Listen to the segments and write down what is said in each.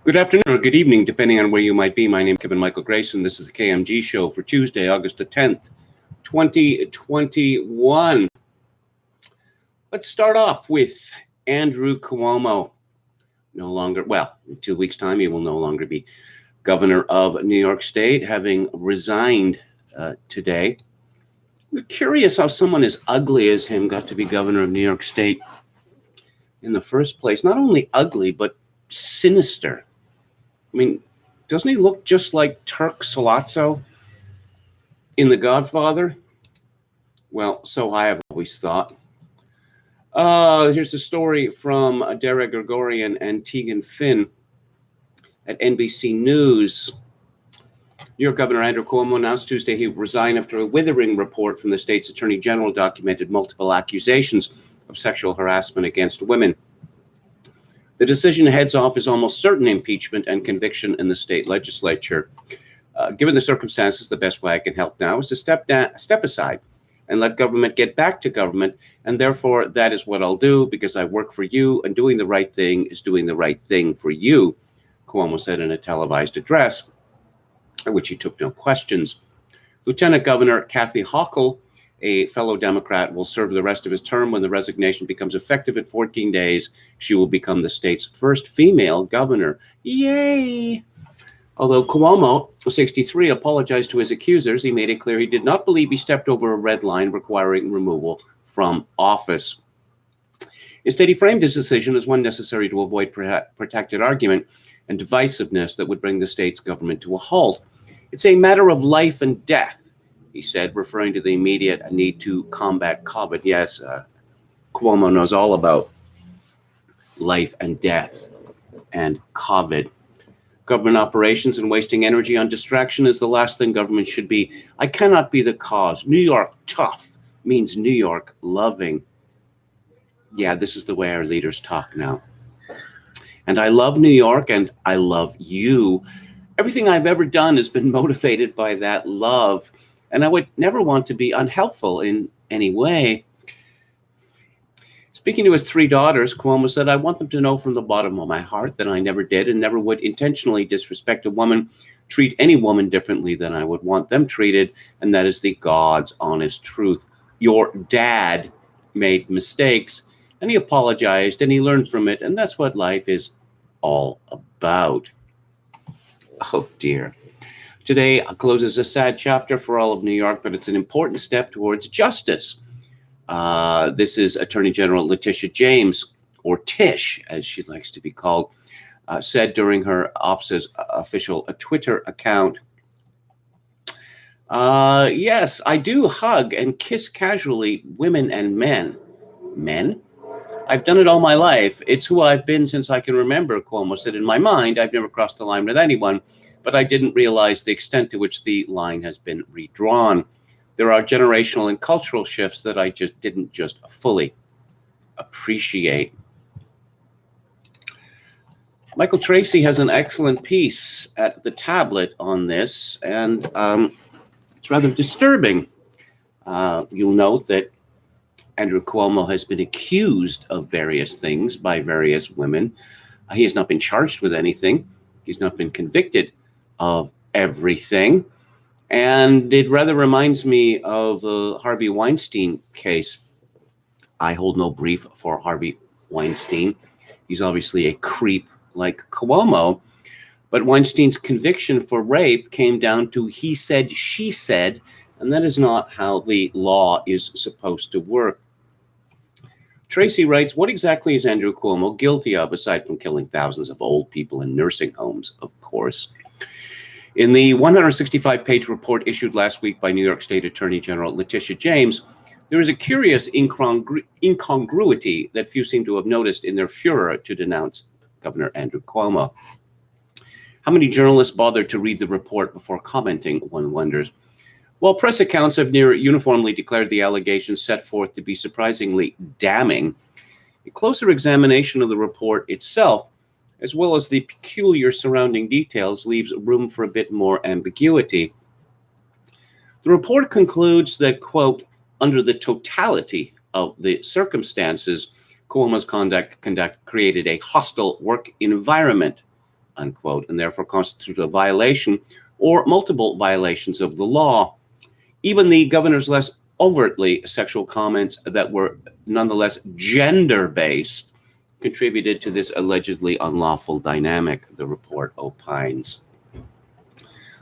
Good afternoon or good evening, depending on where you might be. My name is Kevin Michael Grayson. This is the KMG show for Tuesday, August the 10th, 2021. Let's start off with Andrew Cuomo. No longer, well, in 2 weeks' time, he will no longer be governor of New York State, having resigned today. We're curious how someone as ugly as him got to be governor of New York State in the first place. Not only ugly, but sinister. I mean, doesn't he look just like Turk Sollozzo in The Godfather? Well, so I have always thought. Here's a story from Dara Gregorian and Tegan Finn at NBC News. New York Governor Andrew Cuomo announced Tuesday he would resign after a withering report from the state's attorney general documented multiple accusations of sexual harassment against women. The decision heads off his almost certain impeachment and conviction in the state legislature. Given the circumstances, the best way I can help now is to step aside and let government get back to government, and therefore that is what I'll do because I work for you, and doing the right thing is doing the right thing for you, Cuomo said in a televised address, at which he took no questions. Lieutenant Governor Kathy Hochul, a fellow Democrat, will serve the rest of his term. When the resignation becomes effective in 14 days, she will become the state's first female governor. Yay! Although Cuomo, 63, apologized to his accusers, he made it clear he did not believe he stepped over a red line requiring removal from office. Instead, he framed his decision as one necessary to avoid protected argument and divisiveness that would bring the state's government to a halt. It's a matter of life and death, he said, referring to the immediate need to combat COVID. Yes, Cuomo knows all about life and death and COVID. Government operations and wasting energy on distraction is the last thing government should be. I cannot be the cause. New York tough means New York loving. Yeah, this is the way our leaders talk now. And I love New York and I love you. Everything I've ever done has been motivated by that love. And I would never want to be unhelpful in any way. Speaking to his three daughters, Cuomo said, I want them to know from the bottom of my heart that I never did and never would intentionally disrespect a woman, treat any woman differently than I would want them treated. And that is the God's honest truth. Your dad made mistakes and he apologized and he learned from it. And that's what life is all about. Oh, dear. Today closes a sad chapter for all of New York, but it's an important step towards justice. This is Attorney General Letitia James, or Tish, as she likes to be called, said during her office's official Twitter account. Yes, I do hug and kiss casually women and men. Men? I've done it all my life. It's who I've been since I can remember, Cuomo said. In my mind, I've never crossed the line with anyone, but I didn't realize the extent to which the line has been redrawn. There are generational and cultural shifts that I didn't fully appreciate. Michael Tracy has an excellent piece at the tablet on this, and it's rather disturbing. You'll note that Andrew Cuomo has been accused of various things by various women. He has not been charged with anything. He's not been convicted of everything. And it rather reminds me of the Harvey Weinstein case. I hold no brief for Harvey Weinstein. He's obviously a creep like Cuomo. But Weinstein's conviction for rape came down to he said, she said, and that is not how the law is supposed to work. Tracy writes, what exactly is Andrew Cuomo guilty of, aside from killing thousands of old people in nursing homes, of course? In the 165-page report issued last week by New York State Attorney General Letitia James, there is a curious incongruity that few seem to have noticed in their furor to denounce Governor Andrew Cuomo. How many journalists bothered to read the report before commenting, one wonders. While press accounts have near uniformly declared the allegations set forth to be surprisingly damning, a closer examination of the report itself, as well as the peculiar surrounding details, leaves room for a bit more ambiguity. The report concludes that, quote, under the totality of the circumstances, Cuomo's conduct created a hostile work environment, unquote, and therefore constitute a violation or multiple violations of the law. Even the governor's less overtly sexual comments that were nonetheless gender-based contributed to this allegedly unlawful dynamic, the report opines.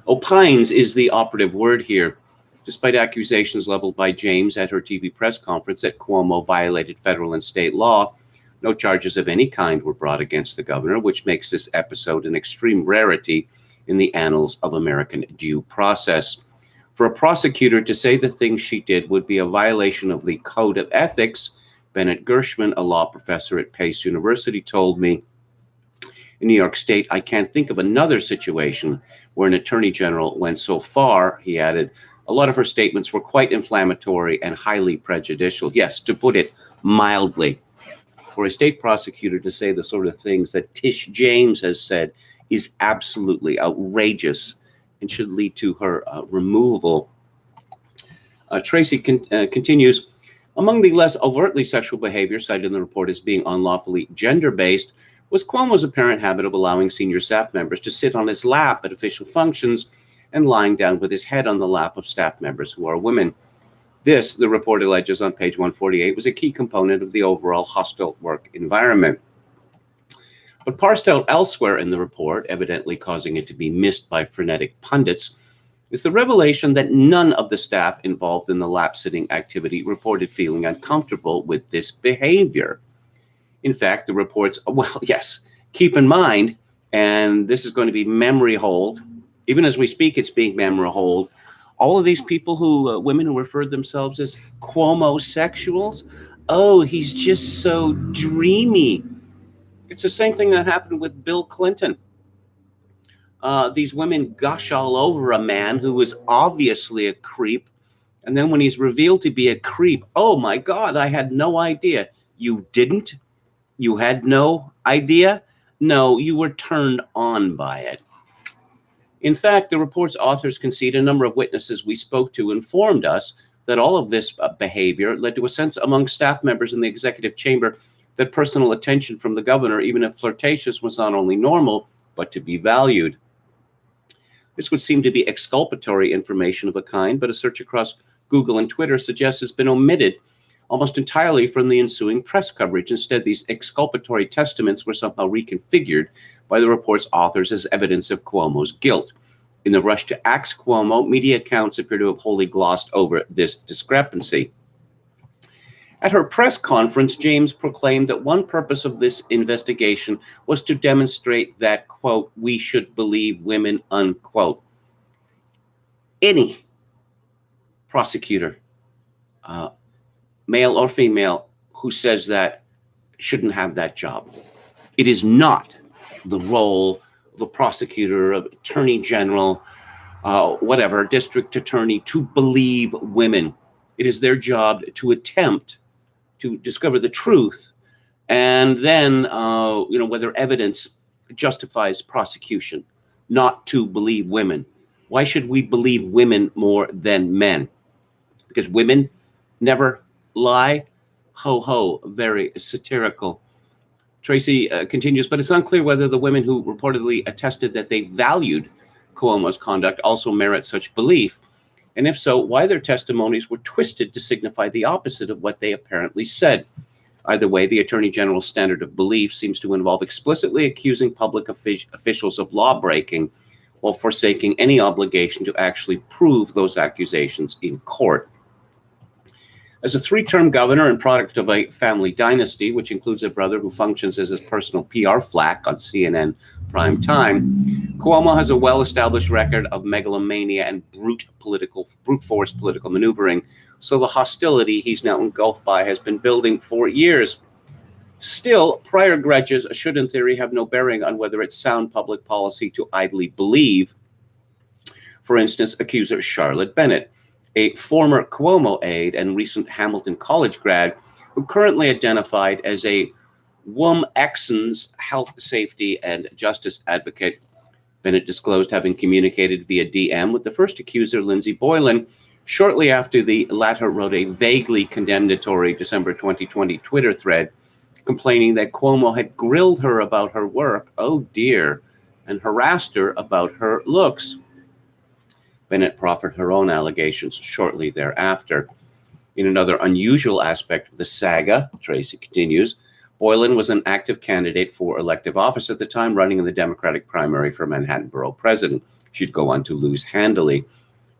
Opines is the operative word here. Despite accusations leveled by James at her TV press conference that Cuomo violated federal and state law, no charges of any kind were brought against the governor, which makes this episode an extreme rarity in the annals of American due process. For a prosecutor to say the things she did would be a violation of the Code of Ethics, Bennett Gershman, a law professor at Pace University, told me, in New York State, I can't think of another situation where an attorney general went so far, he added. A lot of her statements were quite inflammatory and highly prejudicial. Yes, to put it mildly. For a state prosecutor to say the sort of things that Tish James has said is absolutely outrageous and should lead to her removal. Tracy continues, among the less overtly sexual behavior cited in the report as being unlawfully gender-based was Cuomo's apparent habit of allowing senior staff members to sit on his lap at official functions and lying down with his head on the lap of staff members who are women. This, the report alleges on page 148, was a key component of the overall hostile work environment. But parsed out elsewhere in the report, evidently causing it to be missed by frenetic pundits, is the revelation that none of the staff involved in the lap-sitting activity reported feeling uncomfortable with this behavior. In fact, the reports, well, yes, keep in mind, and this is going to be memory hold, even as we speak, it's being memory hold, all of these people who, women who referred themselves as Cuomo-sexuals, oh, he's just so dreamy. It's the same thing that happened with Bill Clinton. These women gush all over a man who was obviously a creep. And then when he's revealed to be a creep, oh my God, I had no idea. You didn't? You had no idea? No, you were turned on by it. In fact, the report's authors concede a number of witnesses we spoke to informed us that all of this behavior led to a sense among staff members in the executive chamber that personal attention from the governor, even if flirtatious, was not only normal, but to be valued. This would seem to be exculpatory information of a kind, but a search across Google and Twitter suggests it's been omitted almost entirely from the ensuing press coverage. Instead, these exculpatory testaments were somehow reconfigured by the report's authors as evidence of Cuomo's guilt. In the rush to axe Cuomo, media accounts appear to have wholly glossed over this discrepancy. At her press conference, James proclaimed that one purpose of this investigation was to demonstrate that, quote, we should believe women, unquote. Any prosecutor, male or female, who says that shouldn't have that job. It is not the role of a prosecutor, of attorney general, whatever, district attorney, to believe women. It is their job to attempt to discover the truth, and then, whether evidence justifies prosecution, not to believe women. Why should we believe women more than men? Because women never lie? Ho, ho, very satirical. Tracy continues, but it's unclear whether the women who reportedly attested that they valued Cuomo's conduct also merit such belief. And if so, why their testimonies were twisted to signify the opposite of what they apparently said. Either way, the Attorney General's standard of belief seems to involve explicitly accusing public officials of law breaking while forsaking any obligation to actually prove those accusations in court. As a three-term governor and product of a family dynasty, which includes a brother who functions as his personal PR flack on CNN prime time, Cuomo has a well-established record of megalomania and brute force political maneuvering, so the hostility he's now engulfed by has been building for years. Still, prior grudges should, in theory, have no bearing on whether it's sound public policy to idly believe, for instance, accuser Charlotte Bennett, a former Cuomo aide and recent Hamilton College grad who currently identified as a WOM-Exons health, safety, and justice advocate. Bennett disclosed having communicated via DM with the first accuser, Lindsey Boylan, shortly after the latter wrote a vaguely condemnatory December 2020 Twitter thread complaining that Cuomo had grilled her about her work. Oh dear. and harassed her about her looks. Bennett proffered her own allegations shortly thereafter. In another unusual aspect of the saga, Tracy continues, Boylan was an active candidate for elective office at the time, running in the Democratic primary for Manhattan Borough President. She'd go on to lose handily.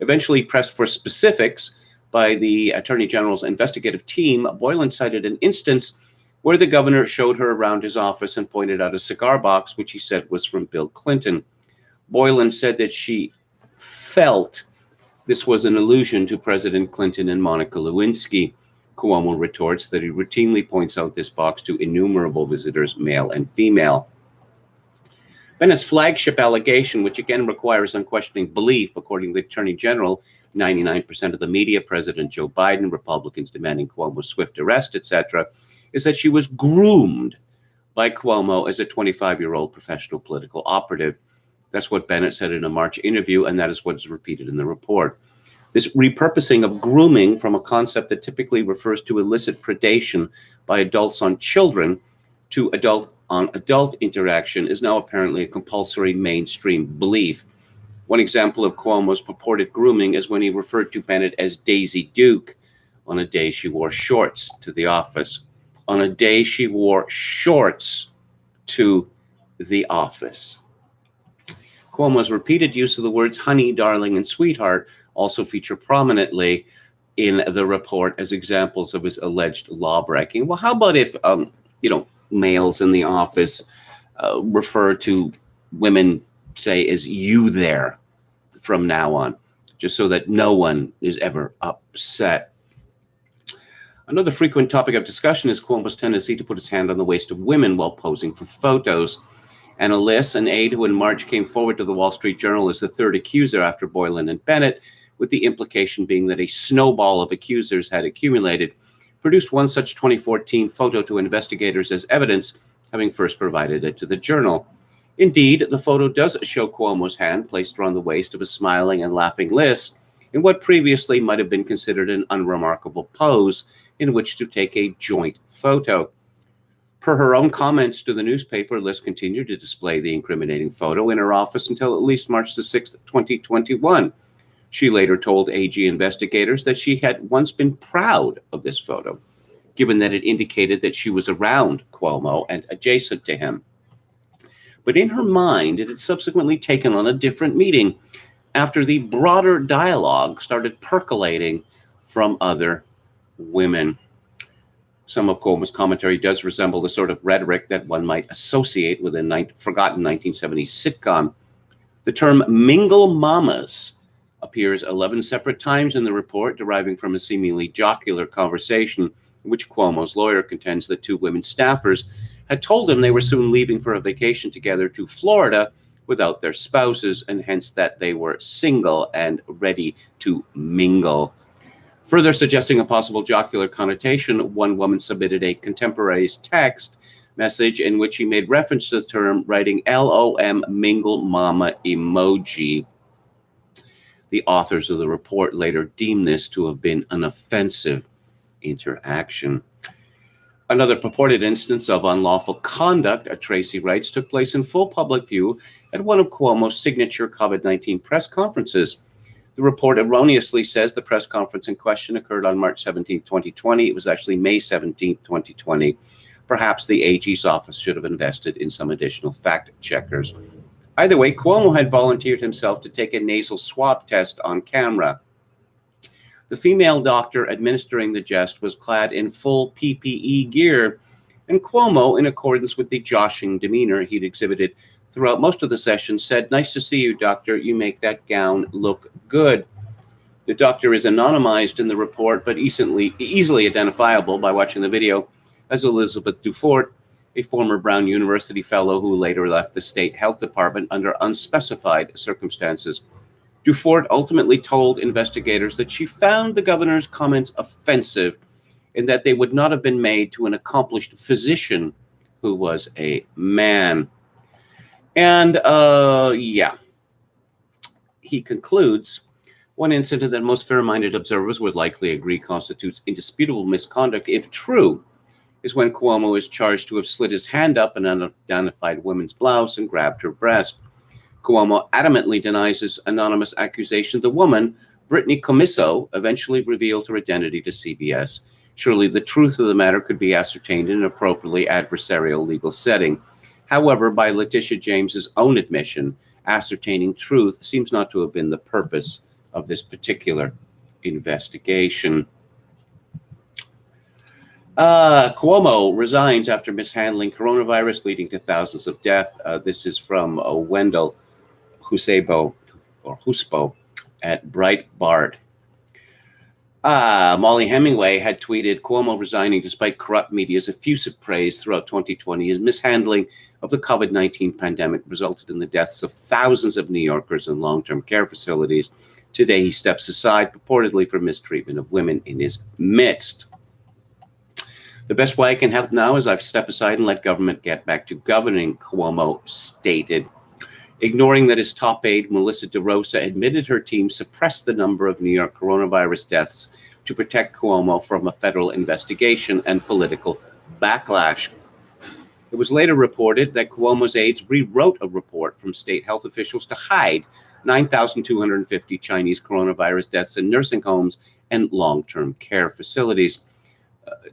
Eventually pressed for specifics by the Attorney General's investigative team, Boylan cited an instance where the governor showed her around his office and pointed out a cigar box, which he said was from Bill Clinton. Boylan said that she felt this was an allusion to President Clinton and Monica Lewinsky. Cuomo retorts that he routinely points out this box to innumerable visitors, male and female. Bennett's flagship allegation, which again requires unquestioning belief, according to the Attorney General, 99% of the media, President Joe Biden, Republicans demanding Cuomo's swift arrest, etc., is that she was groomed by Cuomo as a 25-year-old professional political operative. That's what Bennett said in a March interview, and that is what is repeated in the report. This repurposing of grooming from a concept that typically refers to illicit predation by adults on children to adult-on-adult interaction is now apparently a compulsory mainstream belief. One example of Cuomo's purported grooming is when he referred to Bennett as Daisy Duke on a day she wore shorts to the office. On a day she wore shorts to the office. Cuomo's repeated use of the words honey, darling, and sweetheart also feature prominently in the report as examples of his alleged law-breaking. Well, how about if, males in the office refer to women, say, as you there from now on, just so that no one is ever upset. Another frequent topic of discussion is Cuomo's tendency to put his hand on the waist of women while posing for photos. Anna Liss, an aide who in March came forward to the Wall Street Journal as the third accuser after Boylan and Bennett, with the implication being that a snowball of accusers had accumulated, produced one such 2014 photo to investigators as evidence, having first provided it to the Journal. Indeed, the photo does show Cuomo's hand placed around the waist of a smiling and laughing Liss in what previously might have been considered an unremarkable pose in which to take a joint photo. Per her own comments to the newspaper, Liss continued to display the incriminating photo in her office until at least March the 6th, 2021. She later told AG investigators that she had once been proud of this photo, given that it indicated that she was around Cuomo and adjacent to him. But in her mind, it had subsequently taken on a different meaning after the broader dialogue started percolating from other women. Some of Cuomo's commentary does resemble the sort of rhetoric that one might associate with a forgotten 1970s sitcom. The term mingle mamas appears 11 separate times in the report, deriving from a seemingly jocular conversation in which Cuomo's lawyer contends that two women staffers had told him they were soon leaving for a vacation together to Florida without their spouses, and hence that they were single and ready to mingle. Further suggesting a possible jocular connotation, one woman submitted a contemporaneous text message in which she made reference to the term, writing LOM mingle mama emoji. The authors of the report later deemed this to have been an offensive interaction. Another purported instance of unlawful conduct, Tracy writes, took place in full public view at one of Cuomo's signature COVID-19 press conferences. The report erroneously says the press conference in question occurred on March 17, 2020. It was actually May 17, 2020. Perhaps the AG's office should have invested in some additional fact checkers. Either way, Cuomo had volunteered himself to take a nasal swab test on camera. The female doctor administering the test was clad in full PPE gear, and Cuomo, in accordance with the joshing demeanor he'd exhibited throughout most of the session, said, "Nice to see you, doctor. You make that gown look good." The doctor is anonymized in the report, but easily identifiable by watching the video as Elizabeth Dufort, a former Brown University fellow who later left the state health department under unspecified circumstances. Dufort ultimately told investigators that she found the governor's comments offensive and that they would not have been made to an accomplished physician who was a man. And he concludes, one incident that most fair-minded observers would likely agree constitutes indisputable misconduct, if true, is when Cuomo is charged to have slid his hand up an unidentified woman's blouse and grabbed her breast. Cuomo adamantly denies this anonymous accusation. The woman, Brittany Commisso, eventually revealed her identity to CBS. Surely the truth of the matter could be ascertained in an appropriately adversarial legal setting. However, by Letitia James's own admission, ascertaining truth seems not to have been the purpose of this particular investigation. Cuomo resigns after mishandling coronavirus, leading to thousands of deaths. This is from Wendell Husebo at Breitbart. Molly Hemingway had tweeted, Cuomo resigning despite corrupt media's effusive praise throughout 2020. His mishandling of the COVID-19 pandemic resulted in the deaths of thousands of New Yorkers in long-term care facilities. Today, he steps aside, purportedly for mistreatment of women in his midst. The best way I can help now is I've stepped aside and let government get back to governing, Cuomo stated. Ignoring that his top aide, Melissa DeRosa, admitted her team suppressed the number of New York coronavirus deaths to protect Cuomo from a federal investigation and political backlash. It was later reported that Cuomo's aides rewrote a report from state health officials to hide 9,250 Chinese coronavirus deaths in nursing homes and long-term care facilities.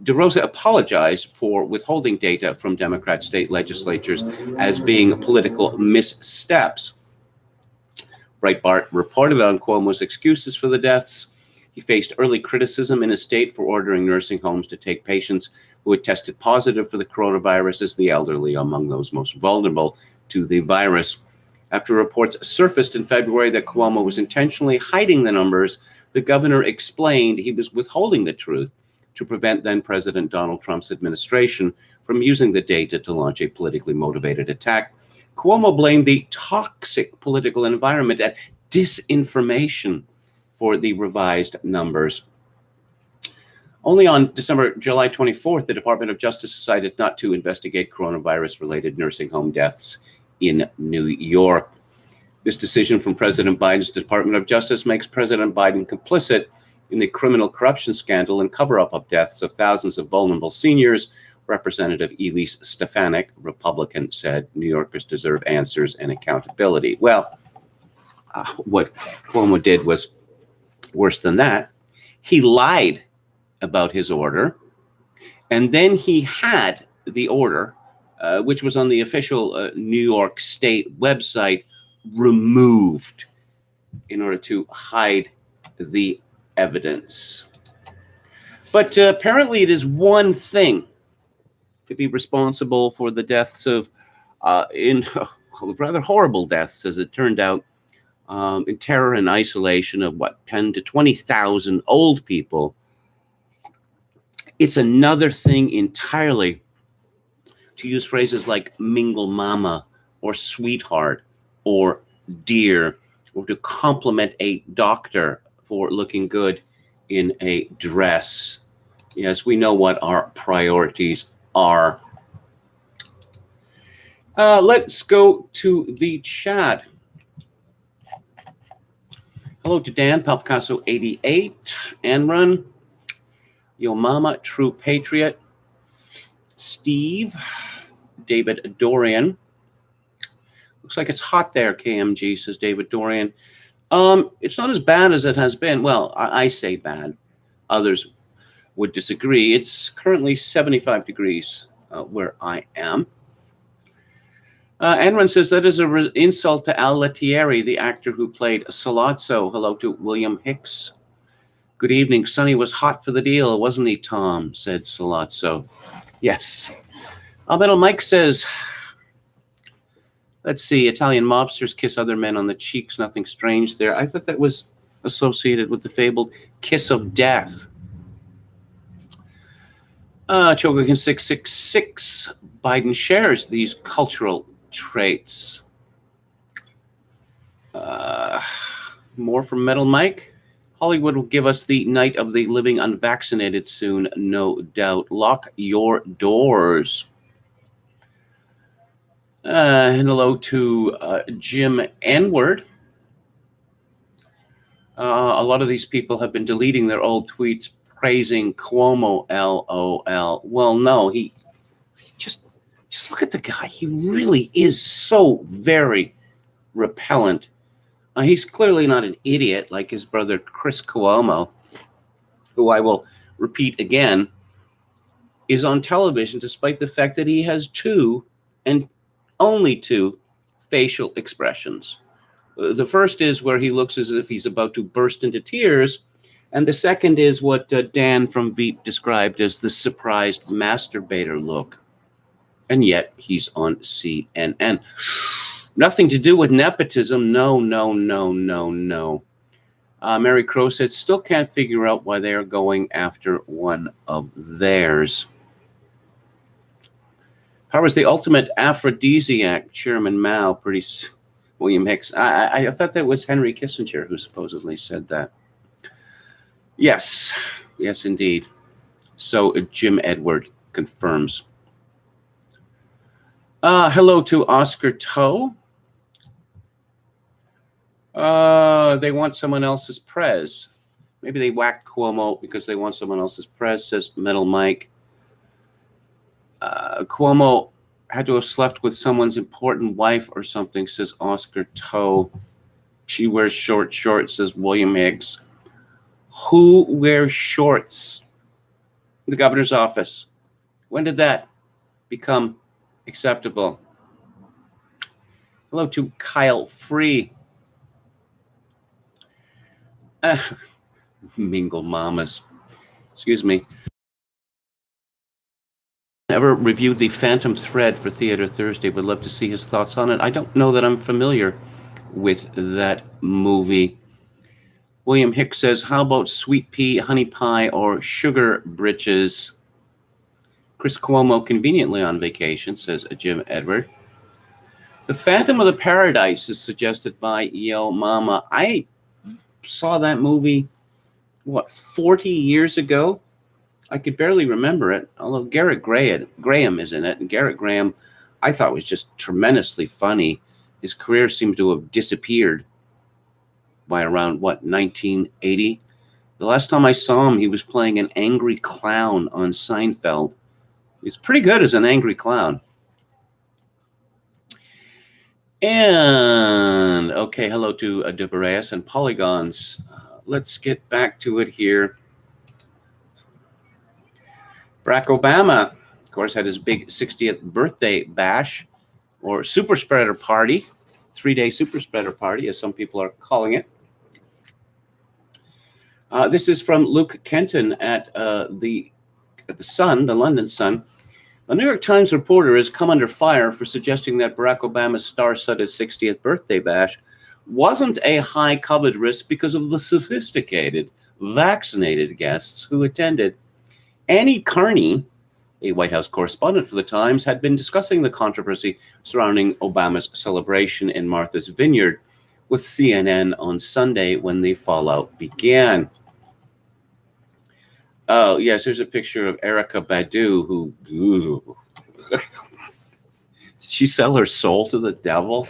DeRosa apologized for withholding data from Democrat state legislatures as being political missteps. Breitbart reported on Cuomo's excuses for the deaths. He faced early criticism in his state for ordering nursing homes to take patients who had tested positive for the coronavirus, as the elderly among those most vulnerable to the virus. After reports surfaced in February that Cuomo was intentionally hiding the numbers, the governor explained he was withholding the truth to prevent then-President Donald Trump's administration from using the data to launch a politically motivated attack. Cuomo blamed the toxic political environment and disinformation for the revised numbers. Only on July 24th, the Department of Justice decided not to investigate coronavirus-related nursing home deaths in New York. This decision from President Biden's Department of Justice makes President Biden complicit in the criminal corruption scandal and cover-up of deaths of thousands of vulnerable seniors. Representative Elise Stefanik, Republican, said New Yorkers deserve answers and accountability. Well, what Cuomo did was worse than that. He lied about his order, and then he had the order, which was on the official New York State website, removed in order to hide the evidence. But apparently it is one thing to be responsible for the deaths of, rather horrible deaths, as it turned out, in terror and isolation of 10 to 20,000 old people. It's another thing entirely to use phrases like mingle mama or sweetheart or dear, or to compliment a doctor for looking good in a dress. Yes, we know what our priorities are. Let's go to the chat. Hello to Dan, Palpicasso 88, Anrun, Yo Mama, True Patriot, Steve, David Dorian. Looks like it's hot there, KMG, says David Dorian. It's not as bad as it has been. Well, I say bad. Others would disagree. It's currently 75 degrees where I am. Anran says that is an insult to Al Lettieri, the actor who played Sollozzo. Hello to William Hicks. Good evening. Sonny was hot for the deal, wasn't he, Tom? Said Sollozzo. Yes. Albedo Mike says, let's see, Italian mobsters kiss other men on the cheeks. Nothing strange there. I thought that was associated with the fabled kiss of death. Chogokin 666. Biden shares these cultural traits. More from Metal Mike. Hollywood will give us the night of the living unvaccinated soon, no doubt. Lock your doors. And hello to Jim N-word. A lot of these people have been deleting their old tweets praising Cuomo, LOL. Well, no, he just look at the guy. He really is so very repellent. He's clearly not an idiot like his brother Chris Cuomo, who I will repeat again, is on television despite the fact that he has two and only two facial expressions. The first is where he looks as if he's about to burst into tears, and the second is what Dan from Veep described as the surprised masturbator look. And yet he's on CNN. Nothing to do with nepotism. No. Mary Crow said, still can't figure out why they are going after one of theirs. Power is the ultimate aphrodisiac, Chairman Mao, William Hicks. I thought that was Henry Kissinger who supposedly said that. Yes, indeed. So Jim Edward confirms. Hello to Oscar Toe. They want someone else's prez. Maybe they whacked Cuomo because they want someone else's prez, says Metal Mike. Cuomo had to have slept with someone's important wife or something, says Oscar Toe. She wears short shorts, says William Higgs. Who wears shorts? The governor's office. When did that become acceptable? Hello to Kyle Free. Mingle mamas. Excuse me. Ever reviewed the Phantom Thread for Theater Thursday? Would love to see his thoughts on it. I don't know that I'm familiar with that movie. William Hicks says, how about sweet pea, honey pie, or sugar britches? Chris Cuomo conveniently on vacation, says Jim Edward. The Phantom of the Paradise is suggested by Yo Mama. I saw that movie, 40 years ago? I could barely remember it, although Garrett Graham is in it. And Garrett Graham, I thought, was just tremendously funny. His career seemed to have disappeared by around, 1980? The last time I saw him, he was playing an angry clown on Seinfeld. He's pretty good as an angry clown. And, okay, hello to Debereus and Polygons. Let's get back to it here. Barack Obama, of course, had his big 60th birthday bash, or super spreader party, 3-day super spreader party, as some people are calling it. This is from Luke Kenton at the Sun, the London Sun. A New York Times reporter has come under fire for suggesting that Barack Obama's star-studded 60th birthday bash wasn't a high-covered risk because of the sophisticated, vaccinated guests who attended. Annie Carney, a White House correspondent for the Times, had been discussing the controversy surrounding Obama's celebration in Martha's Vineyard with CNN on Sunday when the fallout began. Oh, yes, there's a picture of Erykah Badu, who, did she sell her soul to the devil?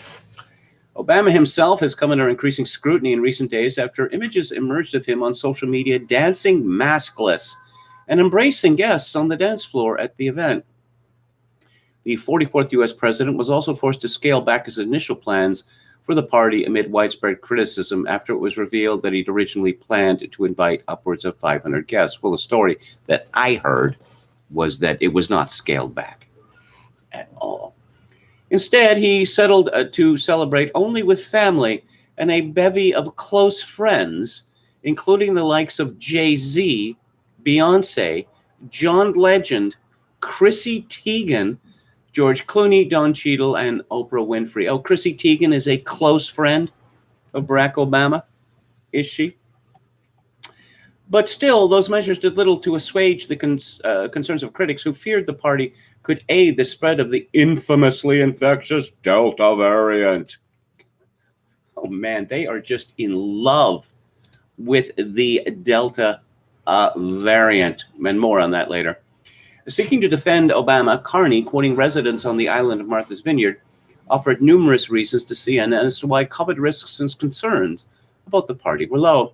Obama himself has come under increasing scrutiny in recent days after images emerged of him on social media dancing maskless and embracing guests on the dance floor at the event. The 44th U.S. president was also forced to scale back his initial plans for the party amid widespread criticism after it was revealed that he'd originally planned to invite upwards of 500 guests. Well, the story that I heard was that it was not scaled back at all. Instead, he settled to celebrate only with family and a bevy of close friends, including the likes of Jay-Z, Beyonce, John Legend, Chrissy Teigen, George Clooney, Don Cheadle, and Oprah Winfrey. Oh, Chrissy Teigen is a close friend of Barack Obama, is she? But still, those measures did little to assuage the concerns of critics who feared the party could aid the spread of the infamously infectious Delta variant. Oh, man, they are just in love with the Delta variant, and more on that later. Seeking to defend Obama, Carney, quoting residents on the island of Martha's Vineyard, offered numerous reasons to CNN as to why COVID risks and concerns about the party were low.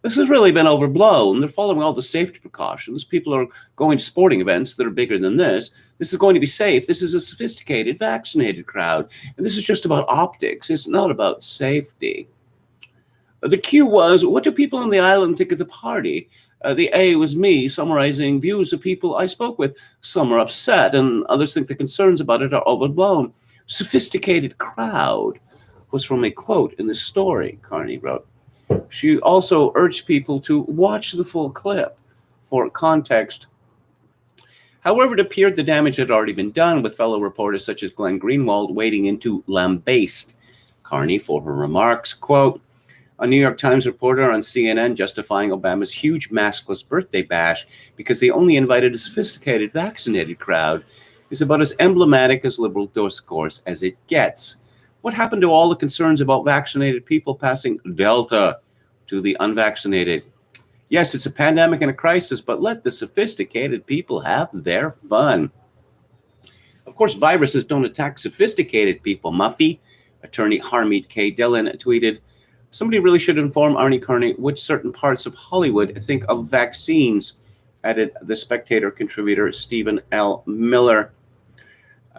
This has really been overblown. They're following all the safety precautions. People are going to sporting events that are bigger than this. This is going to be safe. This is a sophisticated, vaccinated crowd. And this is just about optics. It's not about safety. The Q was, what do people on the island think of the party? The A was me summarizing views of people I spoke with. Some are upset, and others think the concerns about it are overblown. Sophisticated crowd was from a quote in the story, Carney wrote. She also urged people to watch the full clip for context. However, it appeared the damage had already been done, with fellow reporters such as Glenn Greenwald wading in to lambaste Carney for her remarks. Quote, a New York Times reporter on CNN justifying Obama's huge maskless birthday bash because they only invited a sophisticated, vaccinated crowd is about as emblematic as liberal discourse as it gets. What happened to all the concerns about vaccinated people passing Delta to the unvaccinated? Yes, it's a pandemic and a crisis, but let the sophisticated people have their fun. Of course, viruses don't attack sophisticated people, Muffy. Attorney Harmeet K. Dillon tweeted, somebody really should inform Arnie Carney which certain parts of Hollywood think of vaccines, added The Spectator contributor Stephen L. Miller.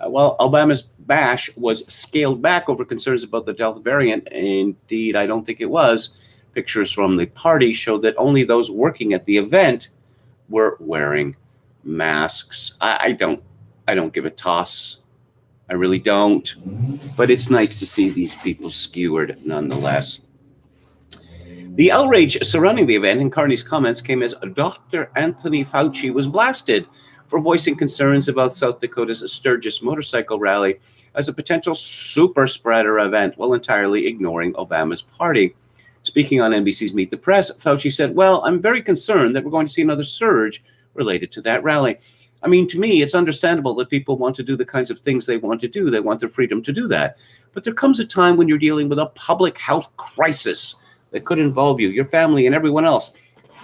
While Obama's bash was scaled back over concerns about the Delta variant, indeed, I don't think it was. Pictures from the party showed that only those working at the event were wearing masks. I don't give a toss. I really don't. But it's nice to see these people skewered nonetheless. The outrage surrounding the event and Carney's comments came as Dr. Anthony Fauci was blasted for voicing concerns about South Dakota's Sturgis motorcycle rally as a potential super spreader event while entirely ignoring Obama's party. Speaking on NBC's Meet the Press, Fauci said, well, I'm very concerned that we're going to see another surge related to that rally. I mean, to me, it's understandable that people want to do the kinds of things they want to do. They want the freedom to do that. But there comes a time when you're dealing with a public health crisis that could involve you, your family, and everyone else,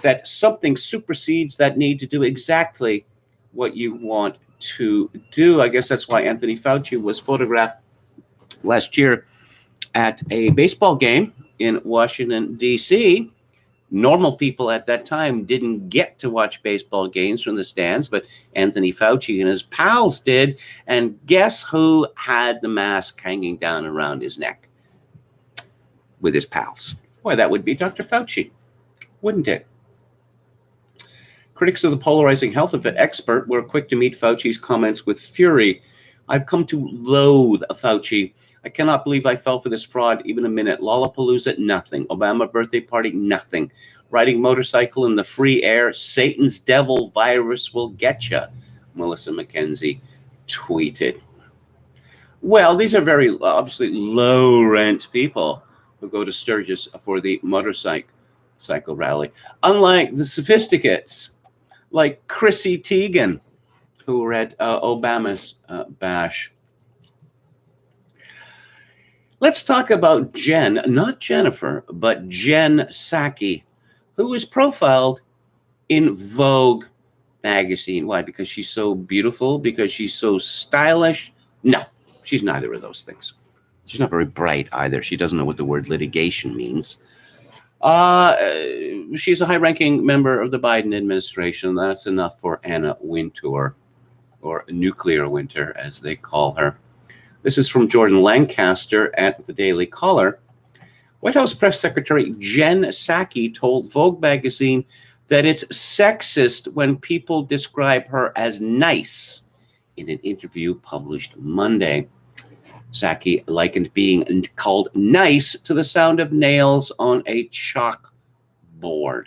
that something supersedes that need to do exactly what you want to do. I guess that's why Anthony Fauci was photographed last year at a baseball game in Washington, D.C. Normal people at that time didn't get to watch baseball games from the stands, but Anthony Fauci and his pals did. And guess who had the mask hanging down around his neck with his pals? Why, that would be Dr. Fauci, wouldn't it? Critics of the polarizing health of an expert were quick to meet Fauci's comments with fury. I've come to loathe Fauci. I cannot believe I fell for this fraud even a minute. Lollapalooza, nothing. Obama birthday party, nothing. Riding motorcycle in the free air, Satan's devil virus will get you, Melissa McKenzie tweeted. Well, these are very obviously low-rent people who go to Sturgis for the motorcycle rally. Unlike the sophisticates, like Chrissy Teigen, who were at Obama's bash. Let's talk about Jen, not Jennifer, but Jen Psaki, who is profiled in Vogue magazine. Why? Because she's so beautiful? Because she's so stylish? No, she's neither of those things. She's not very bright either. She doesn't know what the word litigation means. She's a high-ranking member of the Biden administration. That's enough for Anna Wintour, or Nuclear Winter, as they call her. This is from Jordan Lancaster at the Daily Caller. White House Press Secretary Jen Psaki told Vogue magazine that it's sexist when people describe her as nice in an interview published Monday. Psaki likened being called nice to the sound of nails on a chalkboard.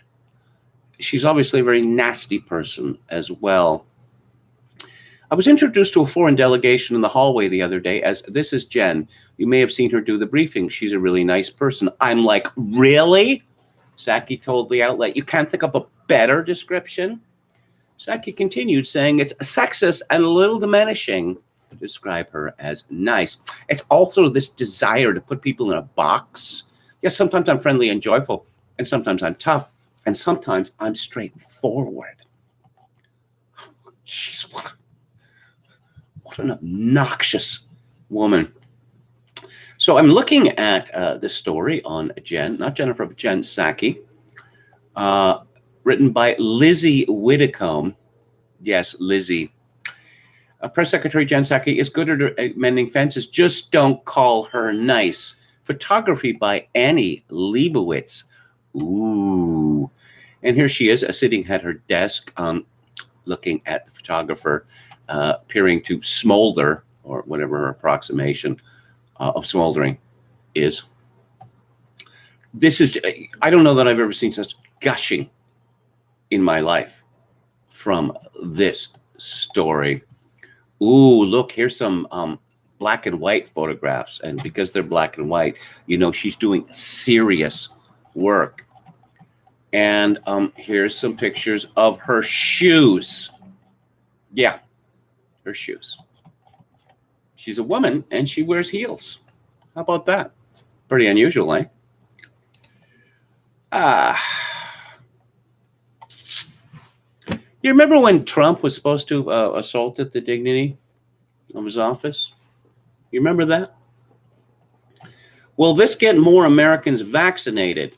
She's obviously a very nasty person as well. I was introduced to a foreign delegation in the hallway the other day as, this is Jen. You may have seen her do the briefing. She's a really nice person. I'm like, really? Psaki told the outlet, you can't think of a better description? Psaki continued, saying it's sexist and a little diminishing to describe her as nice. It's also this desire to put people in a box. Yes, sometimes I'm friendly and joyful, and sometimes I'm tough, and sometimes I'm straightforward. Jeez, what an obnoxious woman. So I'm looking at this story on Jen, not Jennifer, but Jen Psaki. written by Lizzie Widdicombe. Yes, Lizzie. Press Secretary Jen Psaki is good at mending fences. Just don't call her nice. Photography by Annie Leibovitz. Ooh. And here she is, sitting at her desk, looking at the photographer, appearing to smolder, or whatever her approximation of smoldering is. This is, I don't know that I've ever seen such gushing in my life from this story. Ooh, look, here's some black and white photographs. And because they're black and white, you know, she's doing serious work. And here's some pictures of her shoes. Yeah, her shoes. She's a woman and she wears heels. How about that? Pretty unusual, eh? You remember when Trump was supposed to assaulted the dignity of his office? You remember that? Will this get more Americans vaccinated?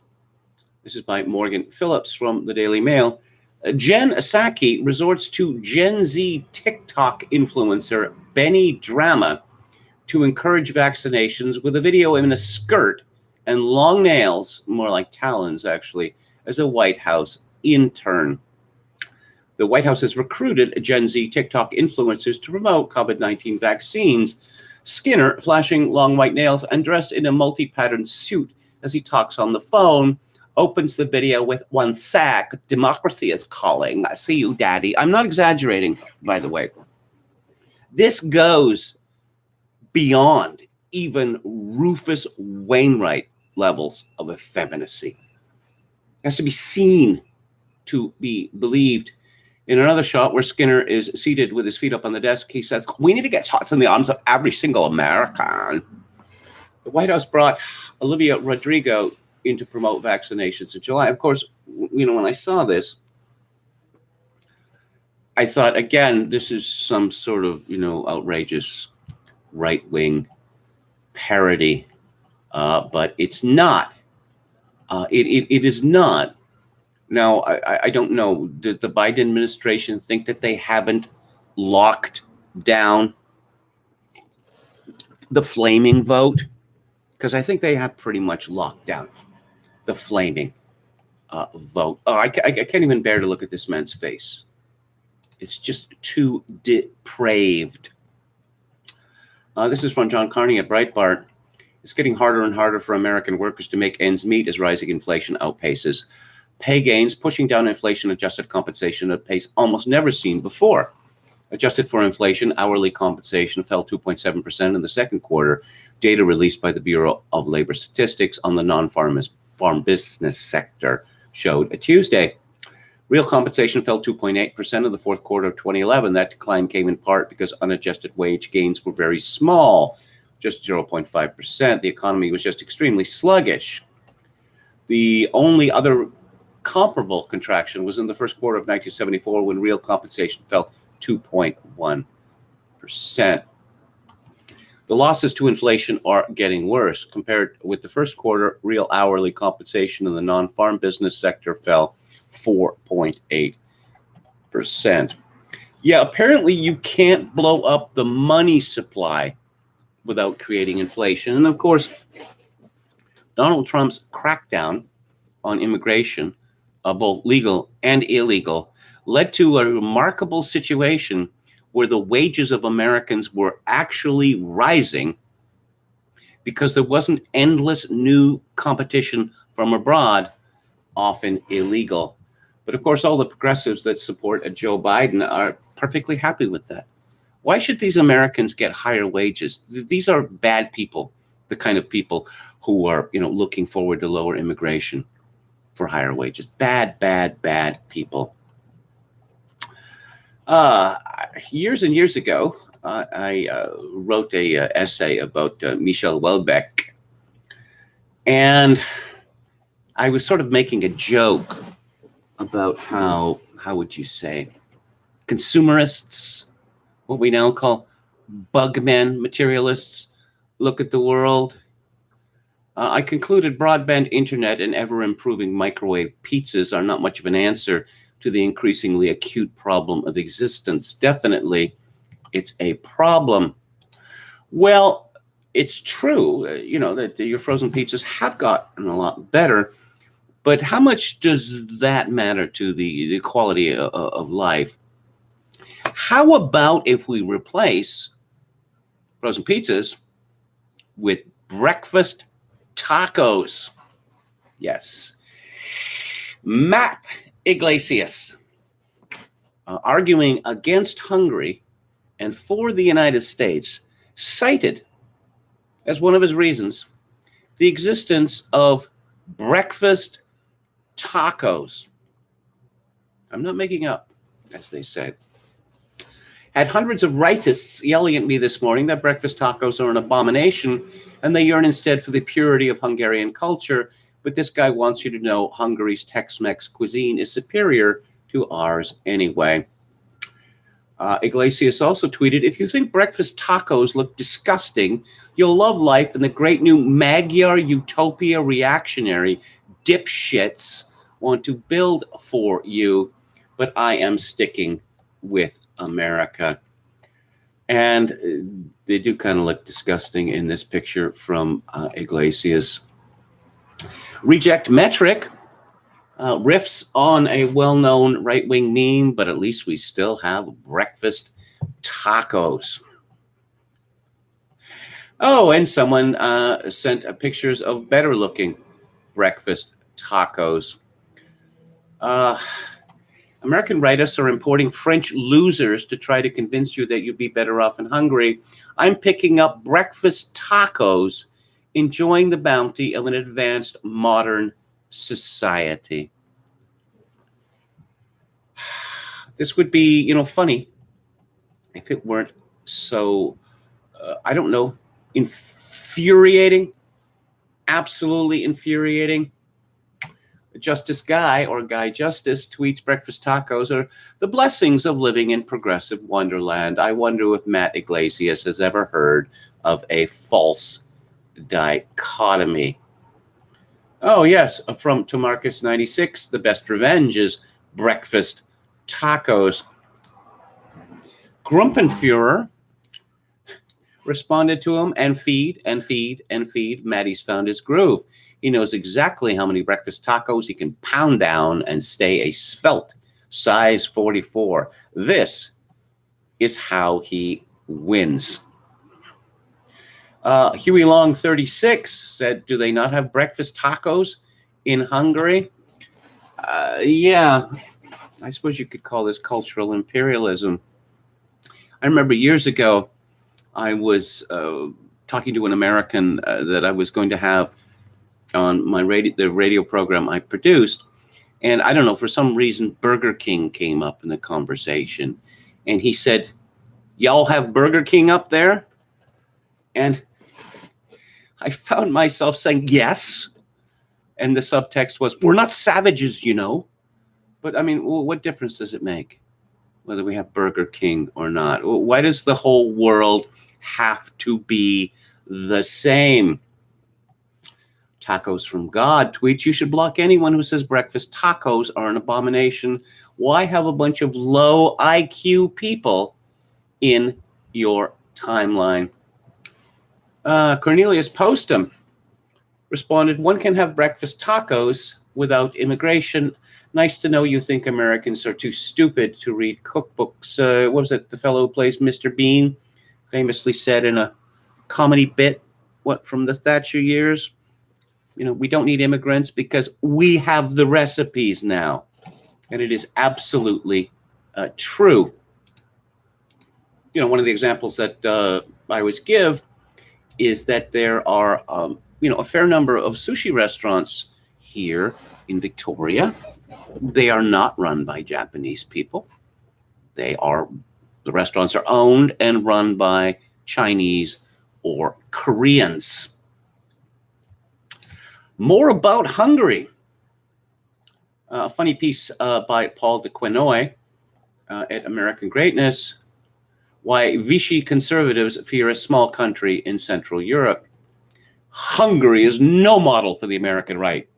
This is by Morgan Phillips from the Daily Mail. Jen Psaki resorts to Gen Z TikTok influencer Benny Drama to encourage vaccinations with a video in a skirt and long nails, more like talons actually, as a White House intern. The White House has recruited Gen Z TikTok influencers to promote COVID-19 vaccines. Skinner, flashing long white nails and dressed in a multi-patterned suit as he talks on the phone, opens the video with "One sec, democracy is calling. I see you, daddy." I'm not exaggerating, by the way. This goes beyond even Rufus Wainwright levels of effeminacy. It has to be seen to be believed. In another shot where Skinner is seated with his feet up on the desk, he says, "We need to get shots in the arms of every single American." The White House brought Olivia Rodrigo in to promote vaccinations in July. Of course, you know, when I saw this, I thought, again, this is some sort of, you know, outrageous right-wing parody, but it's not. It is not. Now, I don't know. Does the Biden administration think that they haven't locked down the flaming vote? Because I think they have pretty much locked down the flaming vote. Oh, I can't even bear to look at this man's face. It's just too depraved. This is from John Carney at Breitbart. It's getting harder and harder for American workers to make ends meet as rising inflation outpaces pay gains, pushing down inflation-adjusted compensation at a pace almost never seen before. Adjusted for inflation, hourly compensation fell 2.7% in the second quarter, data released by the Bureau of Labor Statistics on the non-farm business sector showed a Tuesday. Real compensation fell 2.8% in the fourth quarter of 2011. That decline came in part because unadjusted wage gains were very small, just 0.5%. The economy was just extremely sluggish. The only other comparable contraction was in the first quarter of 1974 when real compensation fell 2.1%. The losses to inflation are getting worse. Compared with the first quarter, real hourly compensation in the non-farm business sector fell 4.8%. Yeah, apparently you can't blow up the money supply without creating inflation. And of course, Donald Trump's crackdown on immigration, both legal and illegal, led to a remarkable situation where the wages of Americans were actually rising because there wasn't endless new competition from abroad, often illegal. But of course, all the progressives that support Joe Biden are perfectly happy with that. Why should these Americans get higher wages? These are bad people, the kind of people who are, you know, looking forward to lower immigration for higher wages. Bad, bad, bad people. Years and years ago, I wrote a essay about Michel Houellebecq, and I was sort of making a joke about how would you say, consumerists, what we now call bugmen, materialists, look at the world. I concluded broadband internet and ever-improving microwave pizzas are not much of an answer to the increasingly acute problem of existence. Definitely, it's a problem. Well, it's true, that your frozen pizzas have gotten a lot better, but how much does that matter to the quality of life? How about if we replace frozen pizzas with breakfast tacos? Yes. Matt Iglesias, arguing against Hungary and for the United States, cited as one of his reasons the existence of breakfast tacos. I'm not making up, as they say. Had hundreds of rightists yelling at me this morning that breakfast tacos are an abomination and they yearn instead for the purity of Hungarian culture. But this guy wants you to know Hungary's Tex-Mex cuisine is superior to ours anyway. Iglesias also tweeted, if you think breakfast tacos look disgusting, you'll love life and the great new Magyar utopia reactionary dipshits want to build for you. But I am sticking with America. And they do kind of look disgusting in this picture from Iglesias. Reject Metric riffs on a well-known right-wing meme, but at least we still have breakfast tacos. Oh, and someone sent pictures of better-looking breakfast tacos. American rightists are importing French losers to try to convince you that you'd be better off in Hungary. I'm picking up breakfast tacos, enjoying the bounty of an advanced modern society. This would be, funny if it weren't so, infuriating, absolutely infuriating. Justice Guy, or Guy Justice, tweets breakfast tacos are the blessings of living in progressive wonderland. I wonder if Matt Iglesias has ever heard of a false dichotomy. Oh, yes, from Tomarcus 96, the best revenge is breakfast tacos. Grumpenfuhrer responded to him, and feed. Maddie's found his groove. He knows exactly how many breakfast tacos he can pound down and stay a svelte size 44. This is how he wins. Huey Long 36 said, do they not have breakfast tacos in Hungary? Yeah, I suppose you could call this cultural imperialism. I remember years ago, I was talking to an American that I was going to have on my the radio program I produced. And I don't know, for some reason, Burger King came up in the conversation. And he said, y'all have Burger King up there? And I found myself saying, yes. And the subtext was, we're not savages, But I mean, what difference does it make whether we have Burger King or not? Why does the whole world have to be the same? Tacos from God tweets, you should block anyone who says breakfast tacos are an abomination. Why have a bunch of low IQ people in your timeline? Cornelius Postum responded, one can have breakfast tacos without immigration. Nice to know you think Americans are too stupid to read cookbooks. What was it? The fellow who plays Mr. Bean famously said in a comedy bit, from the Thatcher years? We don't need immigrants because we have the recipes now. And it is absolutely true. One of the examples that I always give is that there are, a fair number of sushi restaurants here in Victoria. They are not run by Japanese people. The restaurants are owned and run by Chinese or Koreans. More about Hungary. A funny piece by Paul de Quenoy at American Greatness. Why Vichy conservatives fear a small country in Central Europe. Hungary is no model for the American right,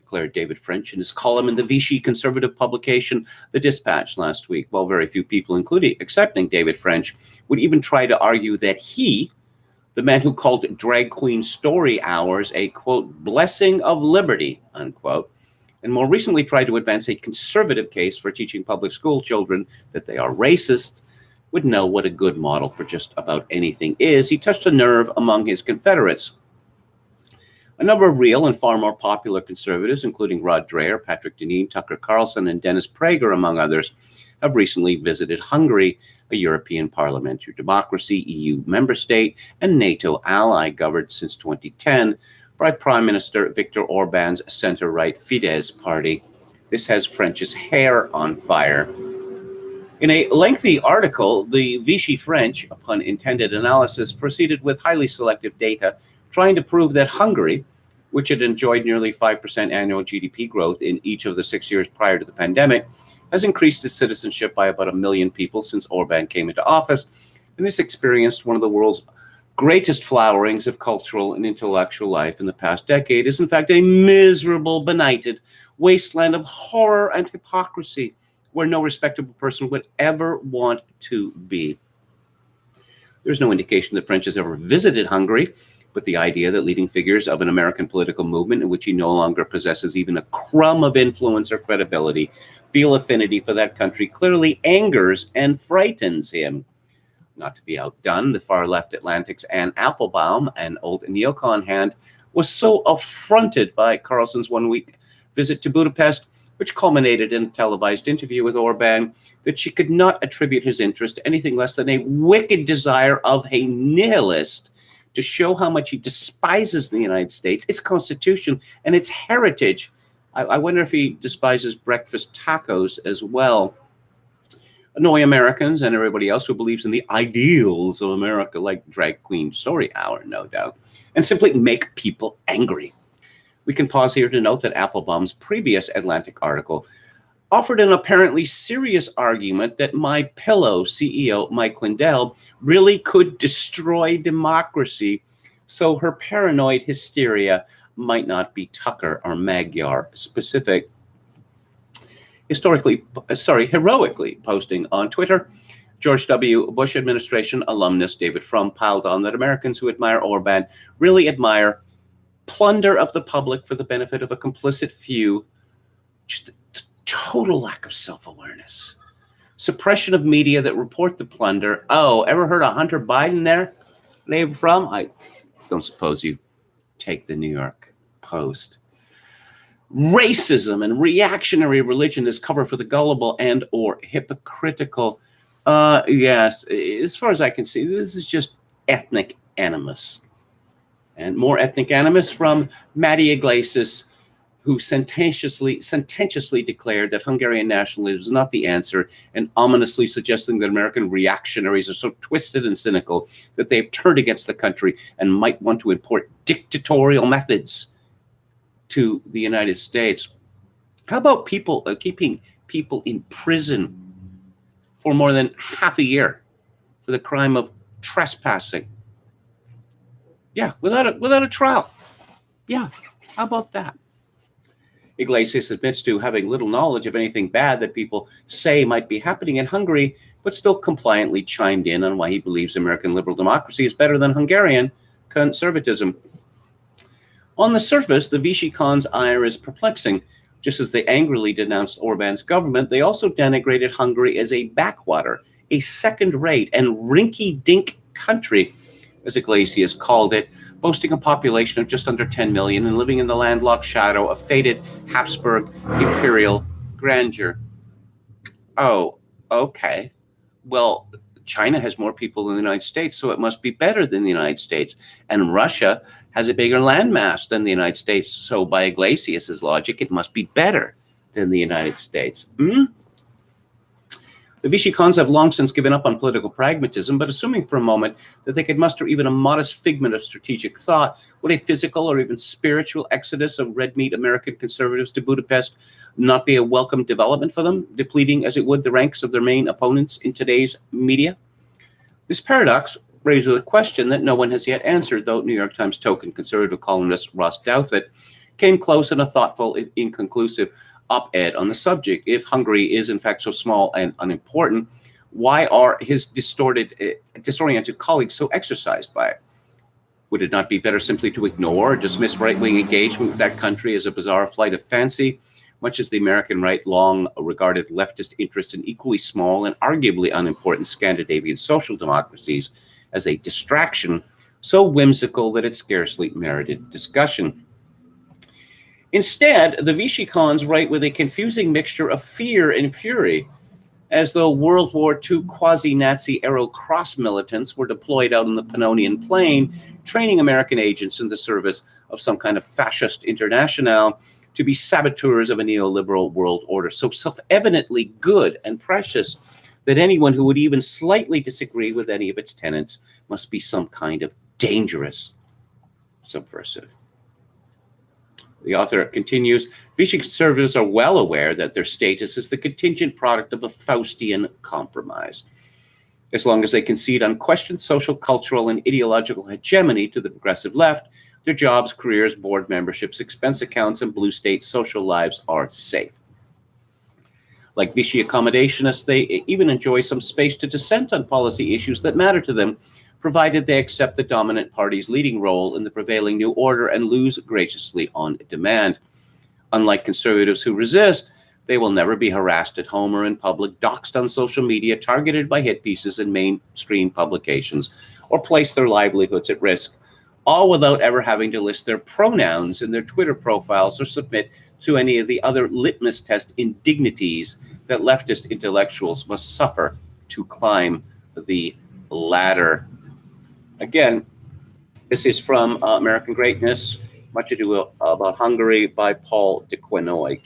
declared David French in his column in the Vichy conservative publication The Dispatch last week. While very few people, including accepting David French, would even try to argue that he, the man who called drag queen story hours a, quote, blessing of liberty, unquote, and more recently tried to advance a conservative case for teaching public school children that they are racist, would know what a good model for just about anything is. He touched a nerve among his Confederates. A number of real and far more popular conservatives, including Rod Dreher, Patrick Deneen, Tucker Carlson, and Dennis Prager, among others, have recently visited Hungary, a European parliamentary democracy, EU member state, and NATO ally governed since 2010 by Prime Minister Viktor Orban's center-right Fidesz party. This has French's hair on fire. In a lengthy article, the Vichy French, upon intended analysis, proceeded with highly selective data trying to prove that Hungary, which had enjoyed nearly 5% annual GDP growth in each of the 6 years prior to the pandemic, has increased its citizenship by about 1 million people since Orban came into office, and has experienced one of the world's greatest flowerings of cultural and intellectual life in the past decade, is in fact a miserable, benighted wasteland of horror and hypocrisy where no respectable person would ever want to be. There's no indication that French has ever visited Hungary, but the idea that leading figures of an American political movement in which he no longer possesses even a crumb of influence or credibility feel affinity for that country clearly angers and frightens him. Not to be outdone, the far-left Atlantic's Anne Applebaum, an old neocon hand, was so affronted by Carlson's one-week visit to Budapest, which culminated in a televised interview with Orban, that she could not attribute his interest to anything less than a wicked desire of a nihilist to show how much he despises the United States, its Constitution, and its heritage. I wonder if he despises breakfast tacos as well. Annoy Americans and everybody else who believes in the ideals of America, like drag queen story hour, no doubt, and simply make people angry. We can pause here to note that Applebaum's previous Atlantic article offered an apparently serious argument that MyPillow CEO Mike Lindell really could destroy democracy, so her paranoid hysteria might not be Tucker or Magyar specific. Heroically posting on Twitter, George W. Bush administration alumnus David Frum piled on that Americans who admire Orban really admire plunder of the public for the benefit of a complicit few. Just total lack of self-awareness. Suppression of media that report the plunder. Oh, ever heard of Hunter Biden there, David Frum? I don't suppose you take the New York Post. Racism and reactionary religion is cover for the gullible and or hypocritical. Yes, as far as I can see, this is just ethnic animus. And more ethnic animus from Matty Iglesias, who sententiously declared that Hungarian nationalism is not the answer, and ominously suggesting that American reactionaries are so twisted and cynical that they've turned against the country and might want to import dictatorial methods to the United States. How about keeping people in prison for more than half a year for the crime of trespassing? Yeah, without a trial. Yeah, how about that? Iglesias admits to having little knowledge of anything bad that people say might be happening in Hungary, but still compliantly chimed in on why he believes American liberal democracy is better than Hungarian conservatism. On the surface, the Vichy cons' ire is perplexing. Just as they angrily denounced Orban's government, they also denigrated Hungary as a backwater, a second-rate and rinky-dink country, as Iglesias called it, boasting a population of just under 10 million and living in the landlocked shadow of faded Habsburg imperial grandeur. Oh, okay. Well, China has more people than the United States, so it must be better than the United States. And Russia has a bigger landmass than the United States, so by Iglesias' logic, it must be better than the United States. The Vichy cons have long since given up on political pragmatism, but assuming for a moment that they could muster even a modest figment of strategic thought, would a physical or even spiritual exodus of red meat American conservatives to Budapest not be a welcome development for them, depleting as it would the ranks of their main opponents in today's media? This paradox raises a question that no one has yet answered, though New York Times token conservative columnist Ross Douthat came close in a thoughtful, inconclusive op-ed on the subject. If Hungary is in fact so small and unimportant, why are his disoriented colleagues so exercised by it? Would it not be better simply to ignore or dismiss right-wing engagement with that country as a bizarre flight of fancy, much as the American right long regarded leftist interest in equally small and arguably unimportant Scandinavian social democracies as a distraction so whimsical that it scarcely merited discussion? Instead, the Vichy cons write with a confusing mixture of fear and fury, as though World War II quasi-Nazi-era cross militants were deployed out on the Pannonian Plain, training American agents in the service of some kind of fascist international to be saboteurs of a neoliberal world order, so self-evidently good and precious that anyone who would even slightly disagree with any of its tenets must be some kind of dangerous subversive. The author continues, Vichy conservatives are well aware that their status is the contingent product of a Faustian compromise. As long as they concede unquestioned social, cultural, and ideological hegemony to the progressive left, their jobs, careers, board memberships, expense accounts, and blue state social lives are safe. Like Vichy accommodationists, they even enjoy some space to dissent on policy issues that matter to them, provided they accept the dominant party's leading role in the prevailing new order and lose graciously on demand. Unlike conservatives who resist, they will never be harassed at home or in public, doxxed on social media, targeted by hit pieces in mainstream publications, or place their livelihoods at risk, all without ever having to list their pronouns in their Twitter profiles or submit to any of the other litmus test indignities that leftist intellectuals must suffer to climb the ladder. Again, this is from American Greatness, Much Ado About Hungary by Paul de Quenoy,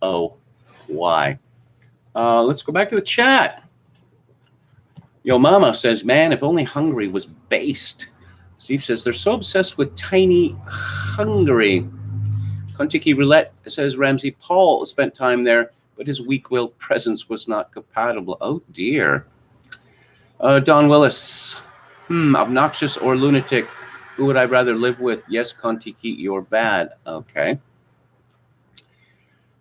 Quenoy. Let's go back to the chat. Yo Mama says, man, if only Hungary was based. Steve says, they're so obsessed with tiny Hungary. Kontiki Roulette says, Ramsey Paul spent time there, but his weak-willed presence was not compatible. Oh, dear. Don Willis, obnoxious or lunatic? Who would I rather live with? Yes, Kontiki, you're bad. Okay.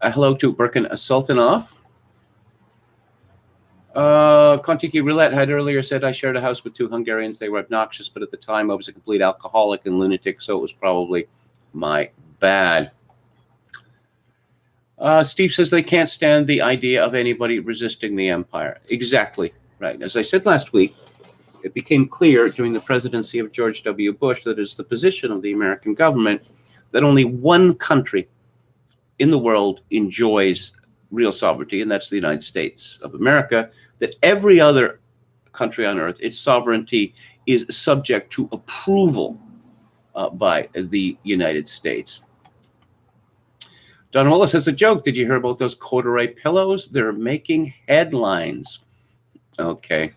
Hello to Birkin Sultanov. Kontiki Roulette had earlier said I shared a house with two Hungarians. They were obnoxious, but at the time I was a complete alcoholic and lunatic, so it was probably my bad. Steve says they can't stand the idea of anybody resisting the empire. Exactly right. As I said last week, it became clear during the presidency of George W. Bush that it is the position of the American government that only one country in the world enjoys real sovereignty, and that's the United States of America, that every other country on earth, its sovereignty is subject to approval by the United States. Don Willis has a joke. Did you hear about those corduroy pillows? They're making headlines. Okay.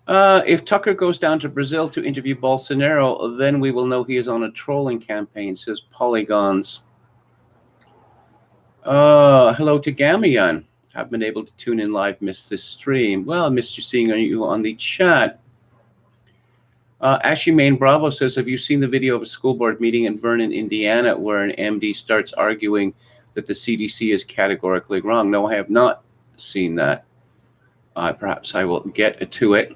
If Tucker goes down to Brazil to interview Bolsonaro, then we will know he is on a trolling campaign, says Polygons. Hello to Gamion. I've been able to tune in live, missed this stream. Well, I missed seeing you on the chat. Ashy Main Bravo says, have you seen the video of a school board meeting in Vernon, Indiana, where an MD starts arguing that the CDC is categorically wrong? No, I have not seen that. Perhaps I will get to it.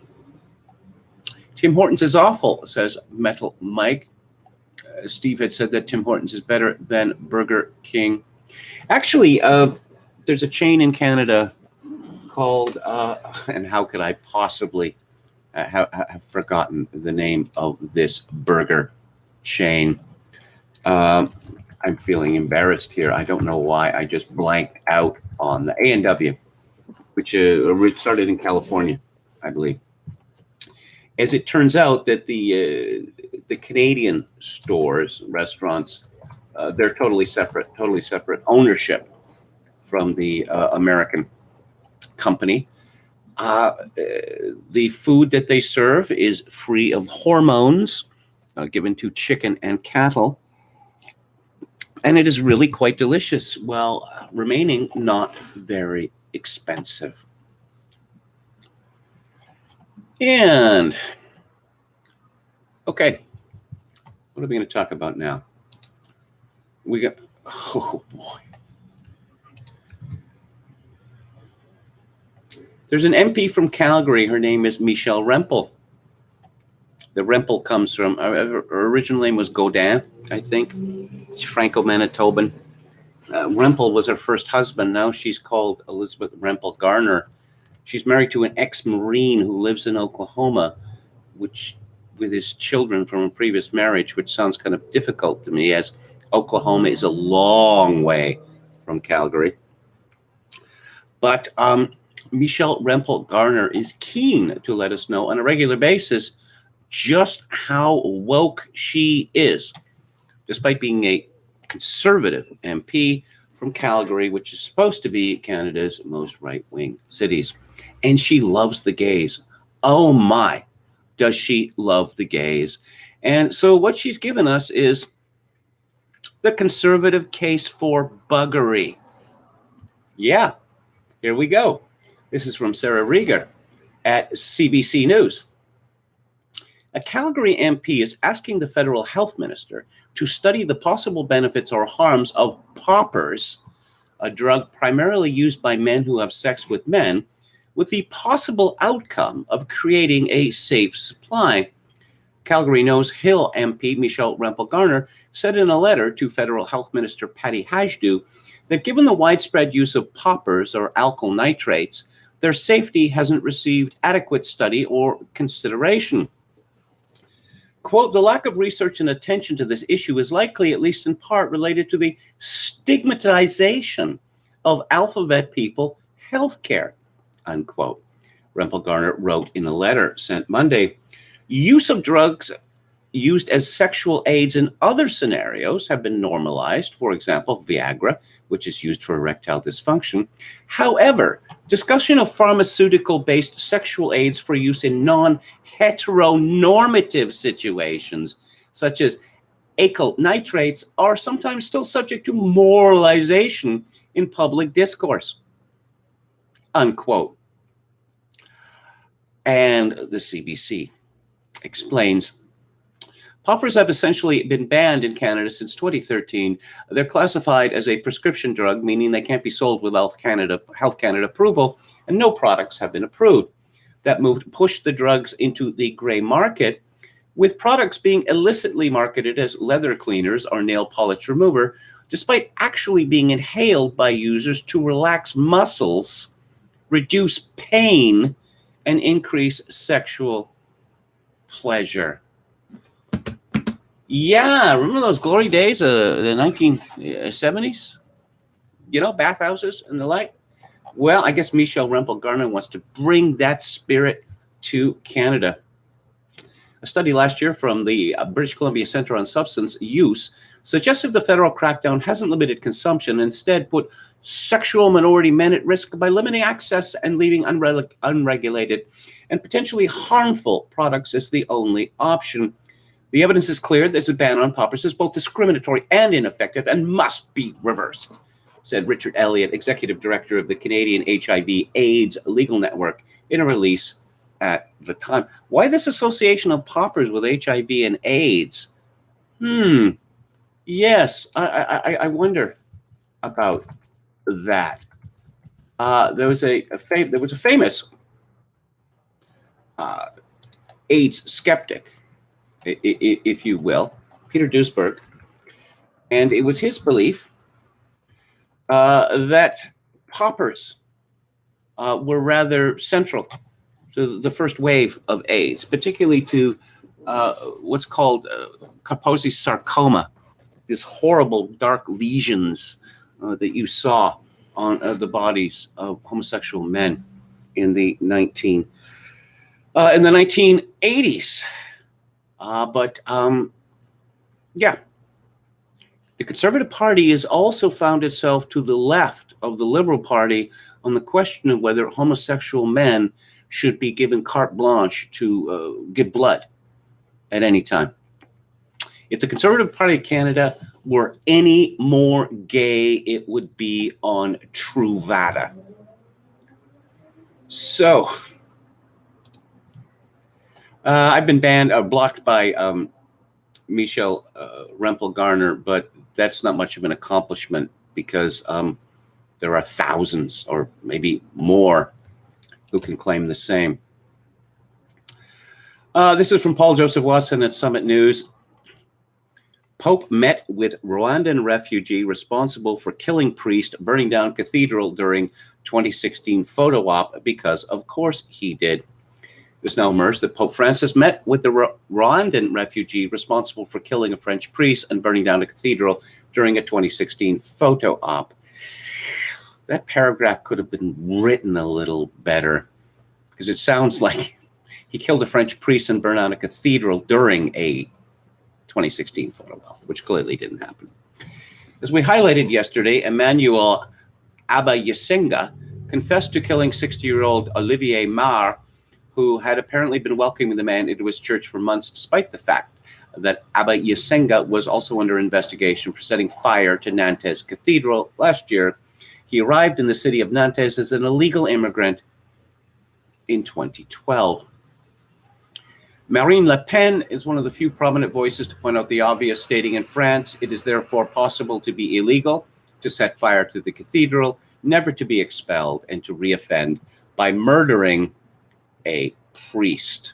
Tim Hortons is awful, says Metal Mike. Steve had said that Tim Hortons is better than Burger King. Actually, there's a chain in Canada called, and how could I possibly have forgotten the name of this burger chain? I'm feeling embarrassed here. I don't know why. I just blanked out on the A&W, which started in California, I believe. As it turns out that the Canadian stores, restaurants, they're totally separate ownership from the American company. The food that they serve is free of hormones given to chicken and cattle. And it is really quite delicious while remaining not very expensive. And, okay, what are we going to talk about now? We got, oh boy. There's an MP from Calgary. Her name is Michelle Rempel. The Rempel comes from, her original name was Godin, I think. She's Franco-Manitoban. Rempel was her first husband. Now she's called Elizabeth Rempel Garner. She's married to an ex-Marine who lives in Oklahoma, with his children from a previous marriage, which sounds kind of difficult to me, as Oklahoma is a long way from Calgary. But Michelle Rempel Garner is keen to let us know on a regular basis just how woke she is, despite being a conservative MP from Calgary, which is supposed to be Canada's most right-wing cities. And she loves the gays. Oh my, does she love the gays. And so what she's given us is the conservative case for buggery. Yeah, here we go. This is from Sarah Rieger at CBC News. A Calgary MP is asking the federal health minister to study the possible benefits or harms of poppers, a drug primarily used by men who have sex with men, with the possible outcome of creating a safe supply. Calgary Nose Hill MP Michelle Rempel Garner said in a letter to Federal Health Minister Patty Hajdu that given the widespread use of poppers or alkyl nitrates, their safety hasn't received adequate study or consideration. Quote, the lack of research and attention to this issue is likely, at least in part, related to the stigmatization of alphabet people healthcare, unquote. Rempel Garner wrote in a letter sent Monday, use of drugs used as sexual aids in other scenarios have been normalized, for example, Viagra, which is used for erectile dysfunction. However, discussion of pharmaceutical-based sexual aids for use in non-heteronormative situations, such as alkyl nitrates, are sometimes still subject to moralization in public discourse, unquote. And the CBC explains, poppers have essentially been banned in Canada since 2013. They're classified as a prescription drug, meaning they can't be sold without Health Canada approval, and no products have been approved. That move pushed the drugs into the gray market, with products being illicitly marketed as leather cleaners or nail polish remover, despite actually being inhaled by users to relax muscles, reduce pain, and increase sexual pleasure. Yeah, remember those glory days of the 1970s? You know, bathhouses and the like? Well, I guess Michelle Rempel Garner wants to bring that spirit to Canada. A study last year from the British Columbia Centre on Substance Use suggested the federal crackdown hasn't limited consumption, instead put sexual minority men at risk by limiting access and leaving unregulated and potentially harmful products as the only option. The evidence is clear that a ban on poppers is both discriminatory and ineffective and must be reversed, said Richard Elliott, executive director of the Canadian HIV/AIDS Legal Network, in a release at the time. Why this association of poppers with HIV and AIDS? Yes, I wonder about that. There was a famous AIDS skeptic, if you will, Peter Duesberg, and it was his belief that poppers were rather central to the first wave of AIDS, particularly to what's called Kaposi sarcoma, these horrible dark lesions that you saw on the bodies of homosexual men in the 1980s. Yeah, the Conservative Party has also found itself to the left of the Liberal Party on the question of whether homosexual men should be given carte blanche to give blood at any time. If the Conservative Party of Canada were any more gay, it would be on Truvada. So, I've been blocked by Michel Rempel Garner, but that's not much of an accomplishment because there are thousands or maybe more who can claim the same. This is from Paul Joseph Watson at Summit News. Pope met with Rwandan refugee responsible for killing priest burning down cathedral during 2016 photo op because, of course, he did. There's now emerged that Pope Francis met with the Rwandan refugee responsible for killing a French priest and burning down a cathedral during a 2016 photo op. That paragraph could have been written a little better because it sounds like he killed a French priest and burned down a cathedral during a 2016 photo op, which clearly didn't happen. As we highlighted yesterday, Emmanuel Abayasenga confessed to killing 60-year-old Olivier Mar, who had apparently been welcoming the man into his church for months, despite the fact that Abayasenga was also under investigation for setting fire to Nantes Cathedral last year. He arrived in the city of Nantes as an illegal immigrant in 2012. Marine Le Pen is one of the few prominent voices to point out the obvious, stating in France, it is therefore possible to be illegal, to set fire to the cathedral, never to be expelled, and to reoffend by murdering a priest.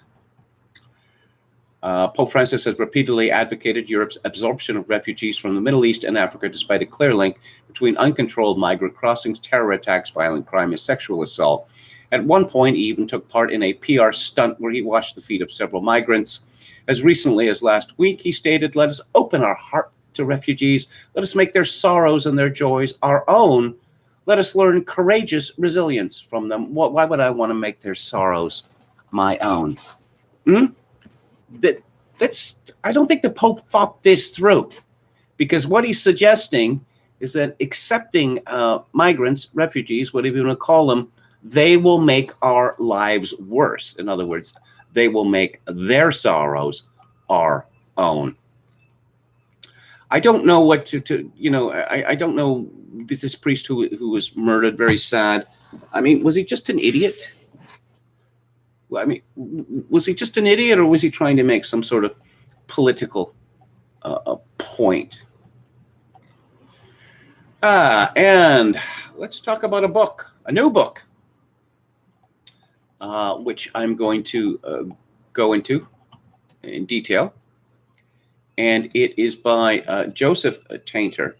Pope Francis has repeatedly advocated Europe's absorption of refugees from the Middle East and Africa, despite a clear link between uncontrolled migrant crossings, terror attacks, violent crime, and sexual assault. At one point, he even took part in a PR stunt where he washed the feet of several migrants. As recently as last week, he stated, "Let us open our heart to refugees. Let us make their sorrows and their joys our own. Let us learn courageous resilience from them." Why would I want to make their sorrows my own? I don't think the Pope thought this through, because what he's suggesting is that accepting migrants, refugees, whatever you want to call them, they will make our lives worse. In other words, they will make their sorrows our own. I don't know what I don't know this priest who was murdered, very sad. I mean, was he just an idiot? I mean, was he just an idiot, or was he trying to make some sort of political point? And let's talk about a new book, which I'm going to go into in detail. And it is by Joseph Tainter.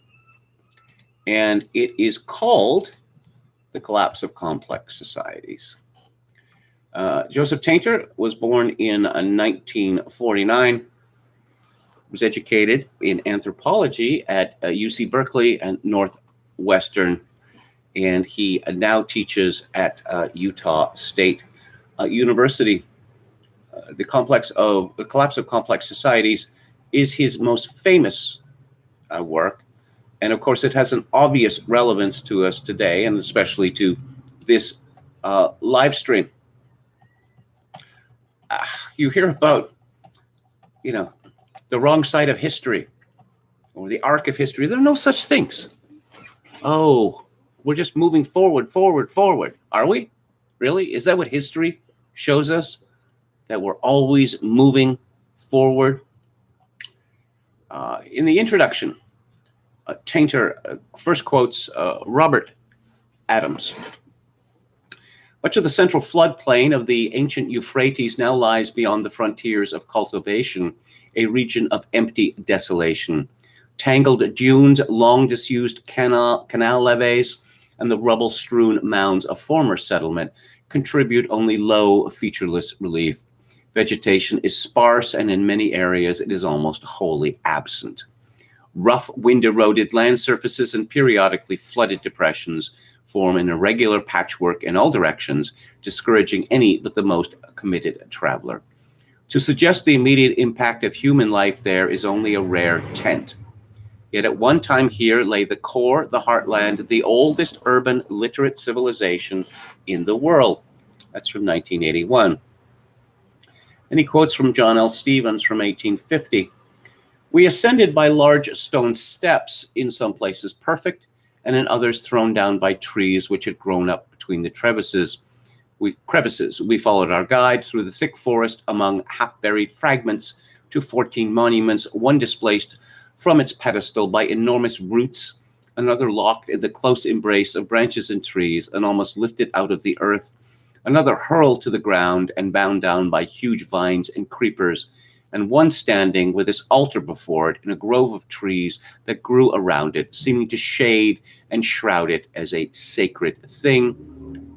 And it is called The Collapse of Complex Societies. Joseph Tainter was born in 1949, was educated in anthropology at UC Berkeley and Northwestern, and he now teaches at Utah State University. The Collapse of Complex Societies is his most famous work, and of course it has an obvious relevance to us today, and especially to this live stream. You hear about, the wrong side of history or the arc of history. There are no such things. Oh, we're just moving forward. Are we? Really? Is that what history shows us? That we're always moving forward? In the introduction, Tainter first quotes Robert Adams. Much of the central floodplain of the ancient Euphrates now lies beyond the frontiers of cultivation, a region of empty desolation. Tangled dunes, long disused canal levees, and the rubble-strewn mounds of former settlement contribute only low, featureless relief. Vegetation is sparse, and in many areas it is almost wholly absent. Rough, wind-eroded land surfaces and periodically flooded depressions form an irregular patchwork in all directions, discouraging any but the most committed traveler. To suggest the immediate impact of human life there is only a rare tent. Yet at one time here lay the core, the heartland, the oldest urban literate civilization in the world. That's from 1981. And he quotes from John L. Stevens from 1850. We ascended by large stone steps, in some places perfect, and in others thrown down by trees which had grown up between the crevices. We followed our guide through the thick forest among half-buried fragments to 14 monuments, one displaced from its pedestal by enormous roots, another locked in the close embrace of branches and trees and almost lifted out of the earth, another hurled to the ground and bound down by huge vines and creepers, and one standing with its altar before it in a grove of trees that grew around it, seeming to shade and shroud it as a sacred thing.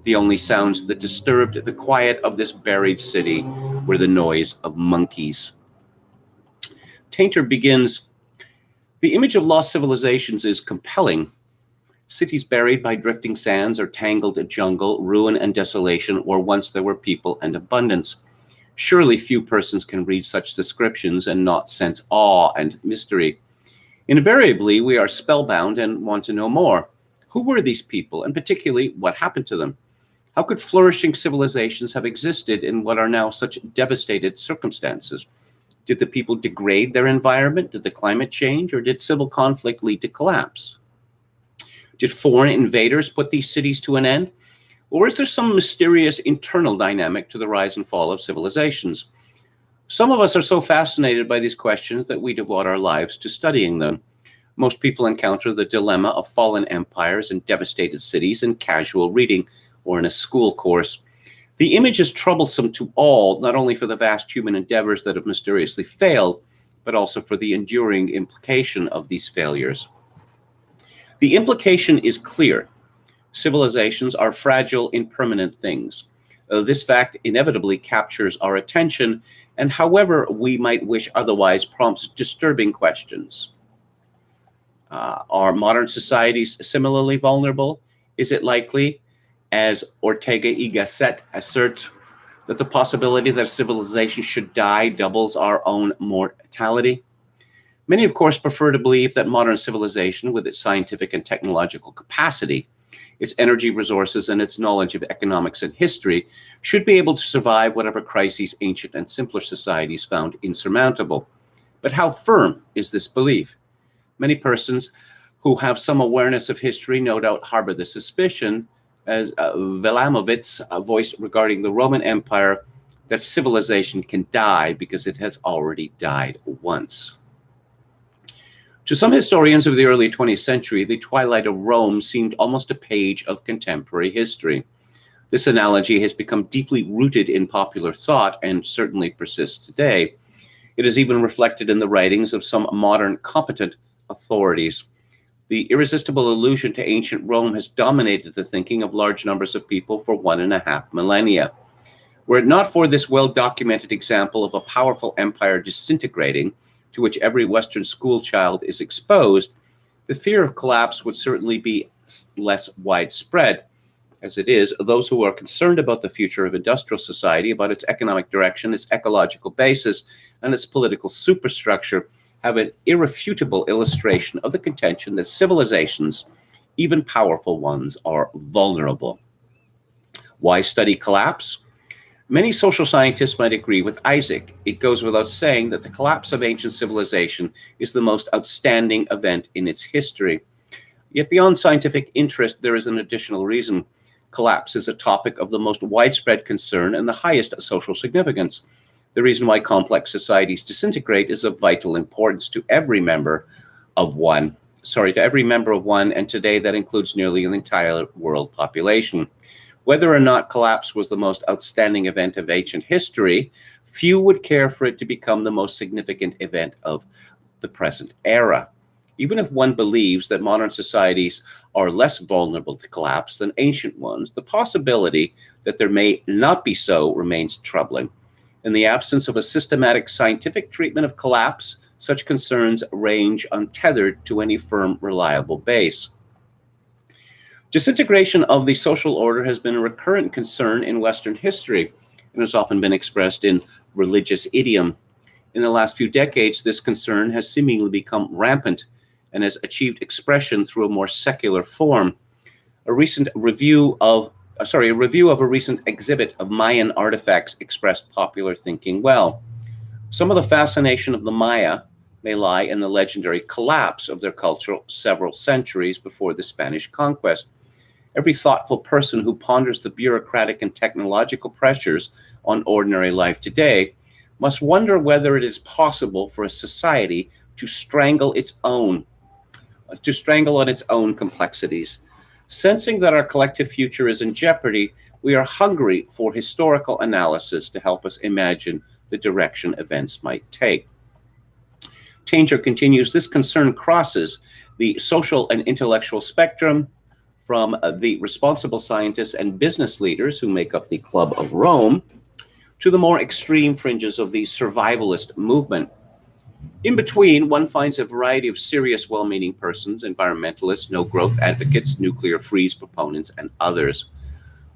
The only sounds that disturbed the quiet of this buried city were the noise of monkeys. Tainter begins, "The image of lost civilizations is compelling. Cities buried by drifting sands or tangled jungle, ruin and desolation, where once there were people and abundance. Surely few persons can read such descriptions and not sense awe and mystery. Invariably, we are spellbound and want to know more. Who were these people, and particularly, what happened to them? How could flourishing civilizations have existed in what are now such devastated circumstances? Did the people degrade their environment? Did the climate change? Or did civil conflict lead to collapse? Did foreign invaders put these cities to an end? Or is there some mysterious internal dynamic to the rise and fall of civilizations? Some of us are so fascinated by these questions that we devote our lives to studying them. Most people encounter the dilemma of fallen empires and devastated cities in casual reading or in a school course. The image is troublesome to all, not only for the vast human endeavors that have mysteriously failed, but also for the enduring implication of these failures. The implication is clear. Civilizations are fragile, impermanent things. This fact inevitably captures our attention, and however we might wish otherwise, prompts disturbing questions. Are modern societies similarly vulnerable? Is it likely, as Ortega y Gasset assert, that the possibility that a civilization should die doubles our own mortality? Many, of course, prefer to believe that modern civilization, with its scientific and technological capacity, its energy resources, and its knowledge of economics and history, should be able to survive whatever crises ancient and simpler societies found insurmountable. But how firm is this belief? Many persons who have some awareness of history no doubt harbor the suspicion, as Velamovitz voiced regarding the Roman Empire, that civilization can die because it has already died once. To some historians of the early 20th century, the twilight of Rome seemed almost a page of contemporary history. This analogy has become deeply rooted in popular thought and certainly persists today. It is even reflected in the writings of some modern competent authorities. The irresistible allusion to ancient Rome has dominated the thinking of large numbers of people for 1.5 millennia. Were it not for this well-documented example of a powerful empire disintegrating, to which every Western school child is exposed, the fear of collapse would certainly be less widespread. As it is, those who are concerned about the future of industrial society, about its economic direction, its ecological basis, and its political superstructure, have an irrefutable illustration of the contention that civilizations, even powerful ones, are vulnerable. Why study collapse? Many social scientists might agree with Isaac. It goes without saying that the collapse of ancient civilization is the most outstanding event in its history. Yet beyond scientific interest, there is an additional reason. Collapse is a topic of the most widespread concern and the highest social significance. The reason why complex societies disintegrate is of vital importance to every member of one, and today that includes nearly the entire world population. Whether or not collapse was the most outstanding event of ancient history, few would care for it to become the most significant event of the present era. Even if one believes that modern societies are less vulnerable to collapse than ancient ones, the possibility that there may not be so remains troubling. In the absence of a systematic scientific treatment of collapse, such concerns range untethered to any firm, reliable base. Disintegration of the social order has been a recurrent concern in Western history and has often been expressed in religious idiom. In the last few decades, this concern has seemingly become rampant and has achieved expression through a more secular form. A review of a recent exhibit of Mayan artifacts expressed popular thinking well. Some of the fascination of the Maya may lie in the legendary collapse of their culture several centuries before the Spanish conquest. Every thoughtful person who ponders the bureaucratic and technological pressures on ordinary life today must wonder whether it is possible for a society to strangle on its own complexities. Sensing that our collective future is in jeopardy, we are hungry for historical analysis to help us imagine the direction events might take. Tainter continues, this concern crosses the social and intellectual spectrum from the responsible scientists and business leaders who make up the Club of Rome to the more extreme fringes of the survivalist movement. In between, one finds a variety of serious, well-meaning persons, environmentalists, no-growth advocates, nuclear freeze proponents, and others.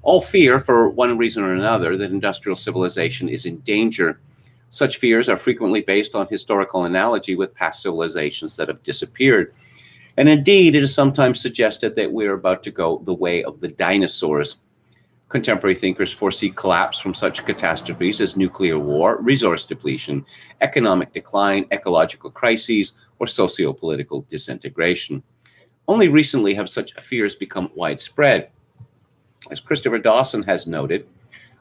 All fear, for one reason or another, that industrial civilization is in danger. Such fears are frequently based on historical analogy with past civilizations that have disappeared. And indeed, it is sometimes suggested that we are about to go the way of the dinosaurs. Contemporary thinkers foresee collapse from such catastrophes as nuclear war, resource depletion, economic decline, ecological crises, or socio-political disintegration. Only recently have such fears become widespread. As Christopher Dawson has noted,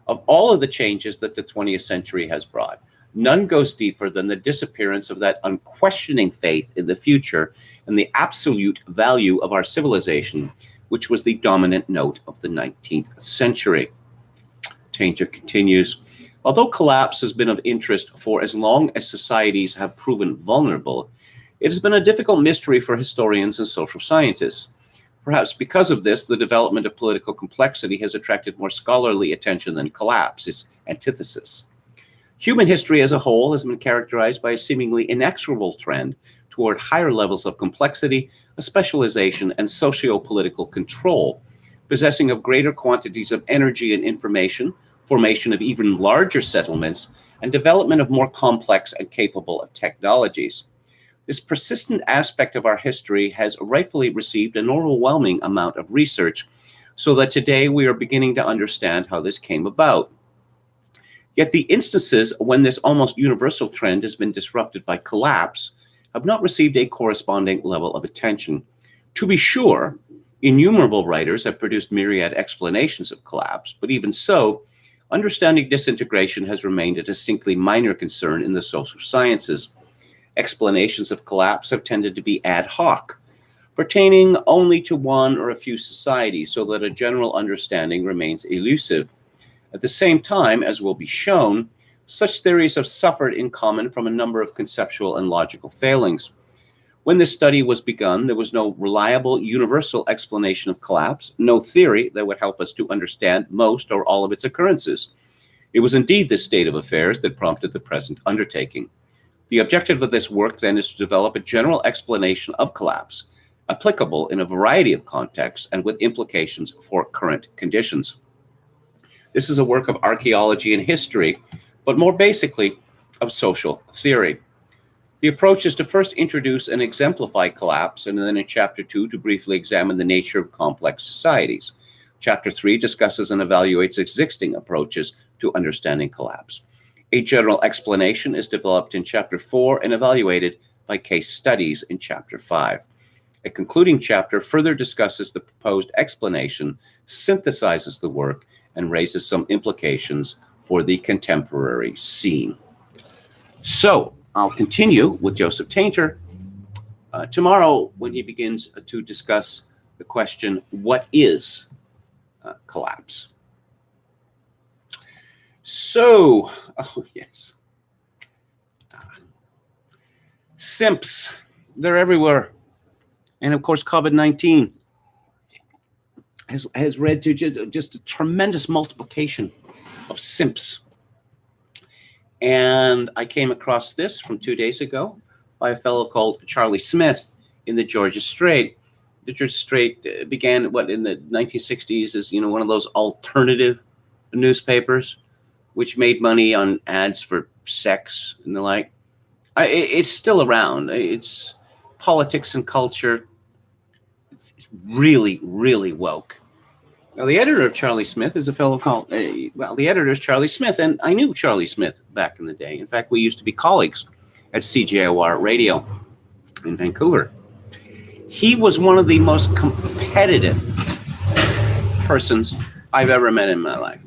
of all of the changes that the 20th century has brought, none goes deeper than the disappearance of that unquestioning faith in the future and the absolute value of our civilization, which was the dominant note of the 19th century. Tainter continues, although collapse has been of interest for as long as societies have proven vulnerable, it has been a difficult mystery for historians and social scientists. Perhaps because of this, the development of political complexity has attracted more scholarly attention than collapse, its antithesis. Human history as a whole has been characterized by a seemingly inexorable trend toward higher levels of complexity, a specialization, and socio-political control, possessing of greater quantities of energy and information, formation of even larger settlements, and development of more complex and capable of technologies. This persistent aspect of our history has rightfully received an overwhelming amount of research, so that today we are beginning to understand how this came about. Yet the instances when this almost universal trend has been disrupted by collapse have not received a corresponding level of attention. To be sure, innumerable writers have produced myriad explanations of collapse, but even so, understanding disintegration has remained a distinctly minor concern in the social sciences. Explanations of collapse have tended to be ad hoc, pertaining only to one or a few societies, so that a general understanding remains elusive. At the same time, as will be shown, such theories have suffered in common from a number of conceptual and logical failings. When this study was begun, there was no reliable, universal explanation of collapse, no theory that would help us to understand most or all of its occurrences. It was indeed this state of affairs that prompted the present undertaking. The objective of this work, then, is to develop a general explanation of collapse, applicable in a variety of contexts and with implications for current conditions. This is a work of archaeology and history, but more basically, of social theory. The approach is to first introduce and exemplify collapse, and then in Chapter 2 to briefly examine the nature of complex societies. Chapter 3 discusses and evaluates existing approaches to understanding collapse. A general explanation is developed in Chapter 4 and evaluated by case studies in Chapter 5. A concluding chapter further discusses the proposed explanation, synthesizes the work, and raises some implications for the contemporary scene. So I'll continue with Joseph Tainter tomorrow when he begins to discuss the question, what is collapse? So, oh yes, simps, they're everywhere. And of course, COVID-19 has led to just a tremendous multiplication of simps. And I came across this from 2 days ago by a fellow called Charlie Smith in the Georgia Strait. The Georgia Strait began, in the 1960s as, one of those alternative newspapers, which made money on ads for sex and the like. It's still around. It's politics and culture. It's really, really woke. Now, the editor of Charlie Smith is a fellow called, the editor is Charlie Smith, and I knew Charlie Smith back in the day. In fact, we used to be colleagues at CJOR Radio in Vancouver. He was one of the most competitive persons I've ever met in my life.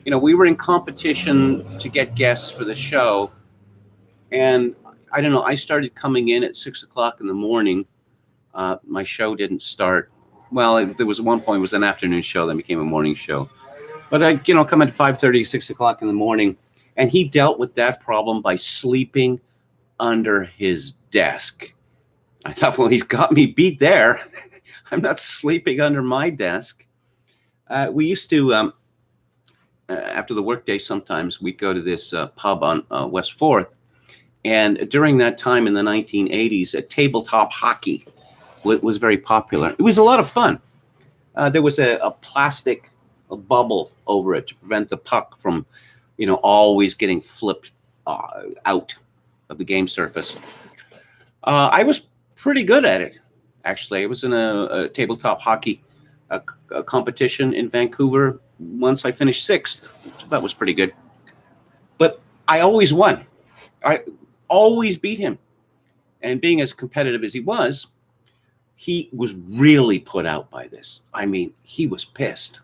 You know, we were in competition to get guests for the show, and I don't know, I started coming in at 6 o'clock in the morning. My show didn't start. Well, there was at one point, it was an afternoon show, then became a morning show. But I, come at 5:30, 6 o'clock in the morning, and he dealt with that problem by sleeping under his desk. I thought, well, he's got me beat there. I'm not sleeping under my desk. We used to, after the workday, sometimes we'd go to this pub on West 4th. And during that time in the 1980s, tabletop hockey was very popular. It was a lot of fun. There was a plastic bubble over it to prevent the puck from, always getting flipped out of the game surface. I was pretty good at it, actually. I was in a tabletop hockey a competition in Vancouver. Once I finished 6th, so that was pretty good. But I always won. I always beat him. And being as competitive as he was really put out by this. I mean, he was pissed.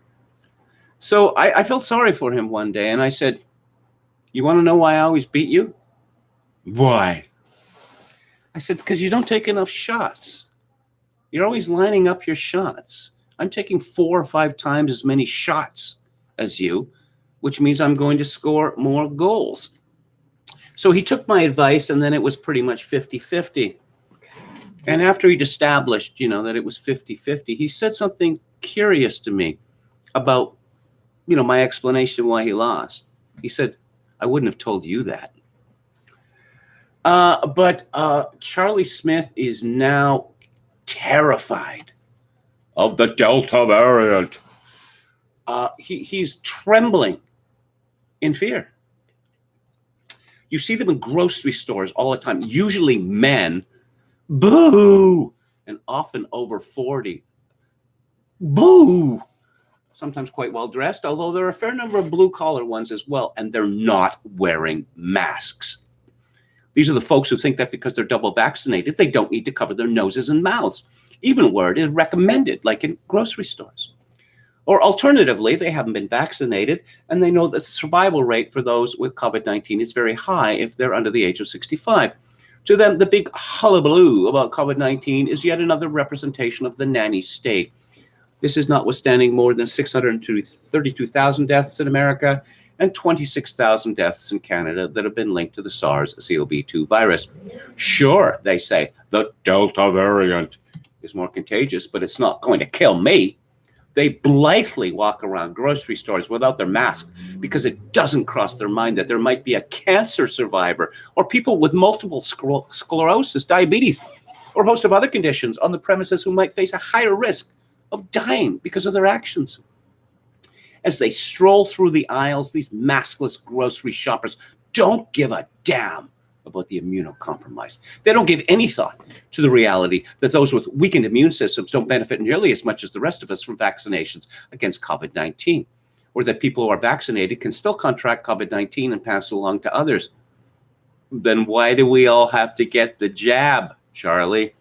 So I felt sorry for him one day, and I said, "You want to know why I always beat you?" "Why?" I said, "Because you don't take enough shots. You're always lining up your shots. I'm taking 4 or 5 times as many shots as you, which means I'm going to score more goals." So he took my advice, and then it was pretty much 50-50. And after he'd established, that it was 50-50, he said something curious to me about, my explanation why he lost. He said, "I wouldn't have told you that." But Charlie Smith is now terrified of the Delta variant. He's trembling in fear. You see them in grocery stores all the time, usually men, boo, and often over 40. Boo! Sometimes quite well dressed, although there are a fair number of blue-collar ones as well, and they're not wearing masks. These are the folks who think that because they're double vaccinated, they don't need to cover their noses and mouths, even where it is recommended, like in grocery stores. Or alternatively, they haven't been vaccinated, and they know that the survival rate for those with COVID-19 is very high if they're under the age of 65. To them, the big hullabaloo about COVID-19 is yet another representation of the nanny state. This is notwithstanding more than 632,000 deaths in America and 26,000 deaths in Canada that have been linked to the SARS-CoV-2 virus. Sure, they say, the Delta variant is more contagious, but it's not going to kill me. They blithely walk around grocery stores without their mask because it doesn't cross their mind that there might be a cancer survivor or people with multiple sclerosis, diabetes, or a host of other conditions on the premises who might face a higher risk of dying because of their actions. As they stroll through the aisles, these maskless grocery shoppers don't give a damn about the immunocompromised. They don't give any thought to the reality that those with weakened immune systems don't benefit nearly as much as the rest of us from vaccinations against COVID-19, or that people who are vaccinated can still contract COVID-19 and pass it along to others. Then why do we all have to get the jab, Charlie?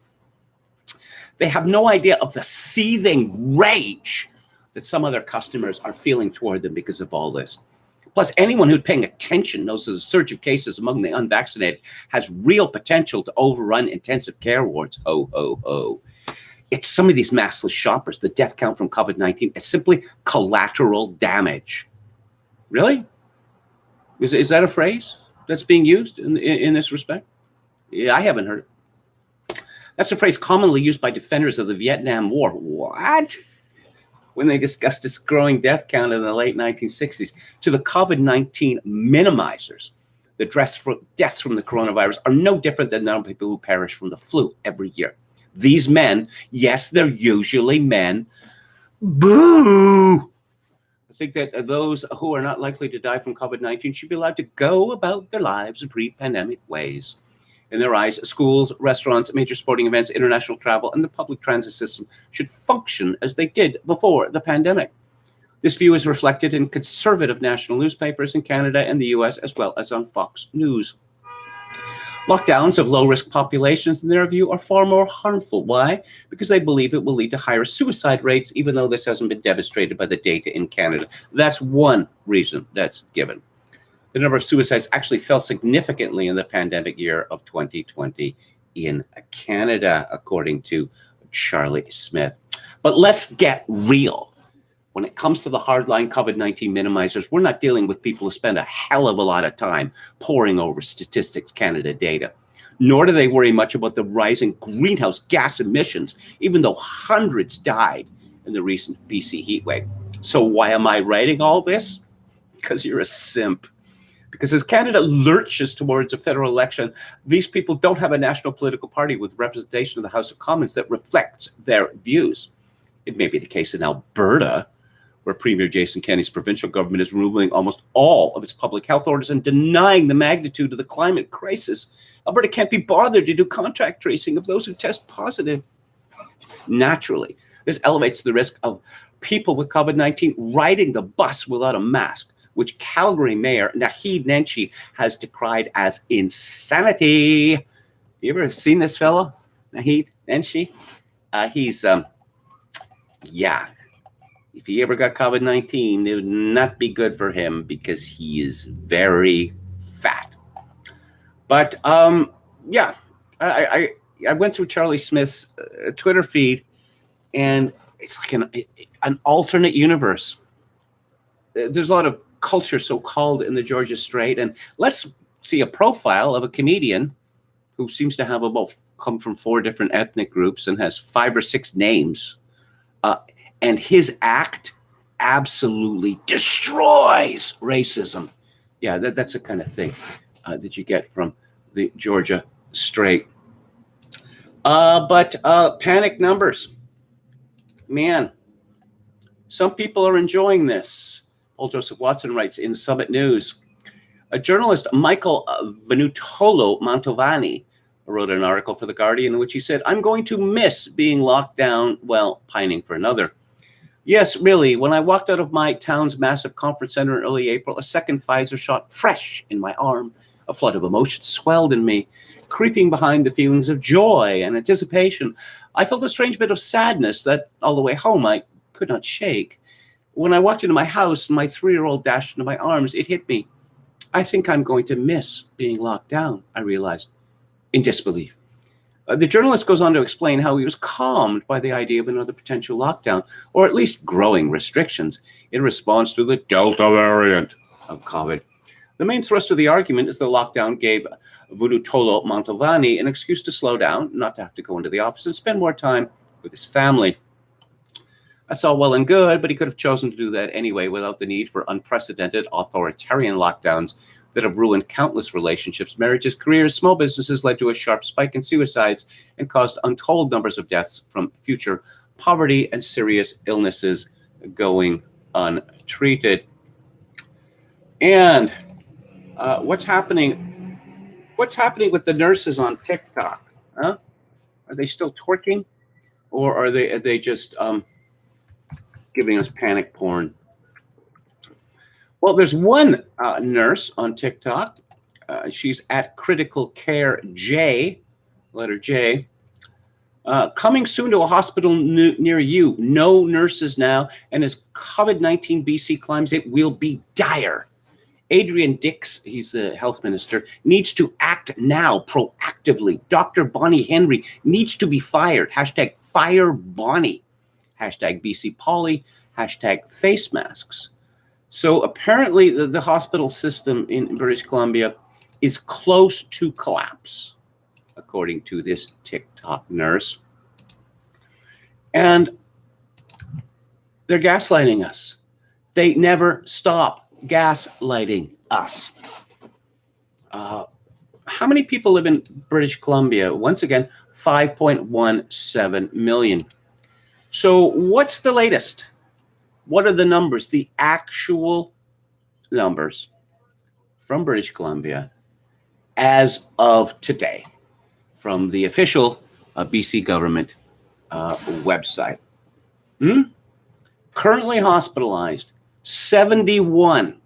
They have no idea of the seething rage that some of their customers are feeling toward them because of all this. Plus, anyone who's paying attention knows that the surge of cases among the unvaccinated has real potential to overrun intensive care wards. Ho, ho, ho. It's some of these maskless shoppers. The death count from COVID-19 is simply collateral damage. Really? Is that a phrase that's being used in this respect? Yeah, I haven't heard it. That's a phrase commonly used by defenders of the Vietnam War. What? When they discussed its growing death count in the late 1960s. To the COVID-19 minimizers, the deaths from the coronavirus are no different than the people who perish from the flu every year. These men, yes, they're usually men, boo! I think that those who are not likely to die from COVID-19 should be allowed to go about their lives in pre-pandemic ways. In their eyes, schools, restaurants, major sporting events, international travel, and the public transit system should function as they did before the pandemic. This view is reflected in conservative national newspapers in Canada and the US, as well as on Fox News. Lockdowns of low-risk populations, in their view, are far more harmful. Why? Because they believe it will lead to higher suicide rates, even though this hasn't been demonstrated by the data in Canada. That's one reason that's given. The number of suicides actually fell significantly in the pandemic year of 2020 in Canada, according to Charlie Smith. But let's get real. When it comes to the hardline COVID-19 minimizers, we're not dealing with people who spend a hell of a lot of time poring over Statistics Canada data. Nor do they worry much about the rising greenhouse gas emissions, even though hundreds died in the recent BC heatwave. So why am I writing all this? Because you're a simp. Because as Canada lurches towards a federal election, these people don't have a national political party with representation of the House of Commons that reflects their views. It may be the case in Alberta, where Premier Jason Kenney's provincial government is removing almost all of its public health orders and denying the magnitude of the climate crisis. Alberta can't be bothered to do contact tracing of those who test positive. Naturally, this elevates the risk of people with COVID-19 riding the bus without a mask, which Calgary Mayor Naheed Nenshi has decried as insanity. You ever seen this fellow, Naheed Nenshi? If he ever got COVID-19, it would not be good for him because he is very fat. But I went through Charlie Smith's Twitter feed, and it's like an alternate universe. There's a lot of culture so-called in the Georgia Strait, and let's see a profile of a comedian who seems to have come from 4 different ethnic groups and has 5 or 6 names. And his act absolutely destroys racism. Yeah, that's the kind of thing that you get from the Georgia Strait. But panic numbers. Man, some people are enjoying this. Paul Joseph Watson writes in Summit News. A journalist, Michael Venutolo Mantovani, wrote an article for The Guardian in which he said, "I'm going to miss being locked down while pining for another. Yes, really, when I walked out of my town's massive conference center in early April, a second Pfizer shot fresh in my arm. A flood of emotion swelled in me, creeping behind the feelings of joy and anticipation. I felt a strange bit of sadness that all the way home I could not shake. When I walked into my house and my 3-year-old dashed into my arms, it hit me. I think I'm going to miss being locked down, I realized, in disbelief." The journalist goes on to explain how he was calmed by the idea of another potential lockdown, or at least growing restrictions, in response to the Delta variant of COVID. The main thrust of the argument is the lockdown gave Venutolo Mantovani an excuse to slow down, not to have to go into the office, and spend more time with his family. That's all well and good, but he could have chosen to do that anyway without the need for unprecedented authoritarian lockdowns that have ruined countless relationships, marriages, careers, small businesses, led to a sharp spike in suicides, and caused untold numbers of deaths from future poverty and serious illnesses going untreated. And what's happening with the nurses on TikTok? Huh? Are they still twerking, or are they just giving us panic porn? Well, there's one nurse on TikTok. She's at Critical Care J, letter J. Coming soon to a hospital near you. No nurses now. And as COVID-19 BC climbs, it will be dire. Adrian Dix, he's the health minister, needs to act now proactively. Dr. Bonnie Henry needs to be fired. Hashtag fire Bonnie. Hashtag BC Poly. Hashtag face masks. So apparently the hospital system in British Columbia is close to collapse, according to this TikTok nurse. And they're gaslighting us. They never stop gaslighting us. How many people live in British Columbia? Once again, 5.17 million. So what's the latest? What are the numbers, the actual numbers from British Columbia as of today from the official BC government website? Currently hospitalized, 71.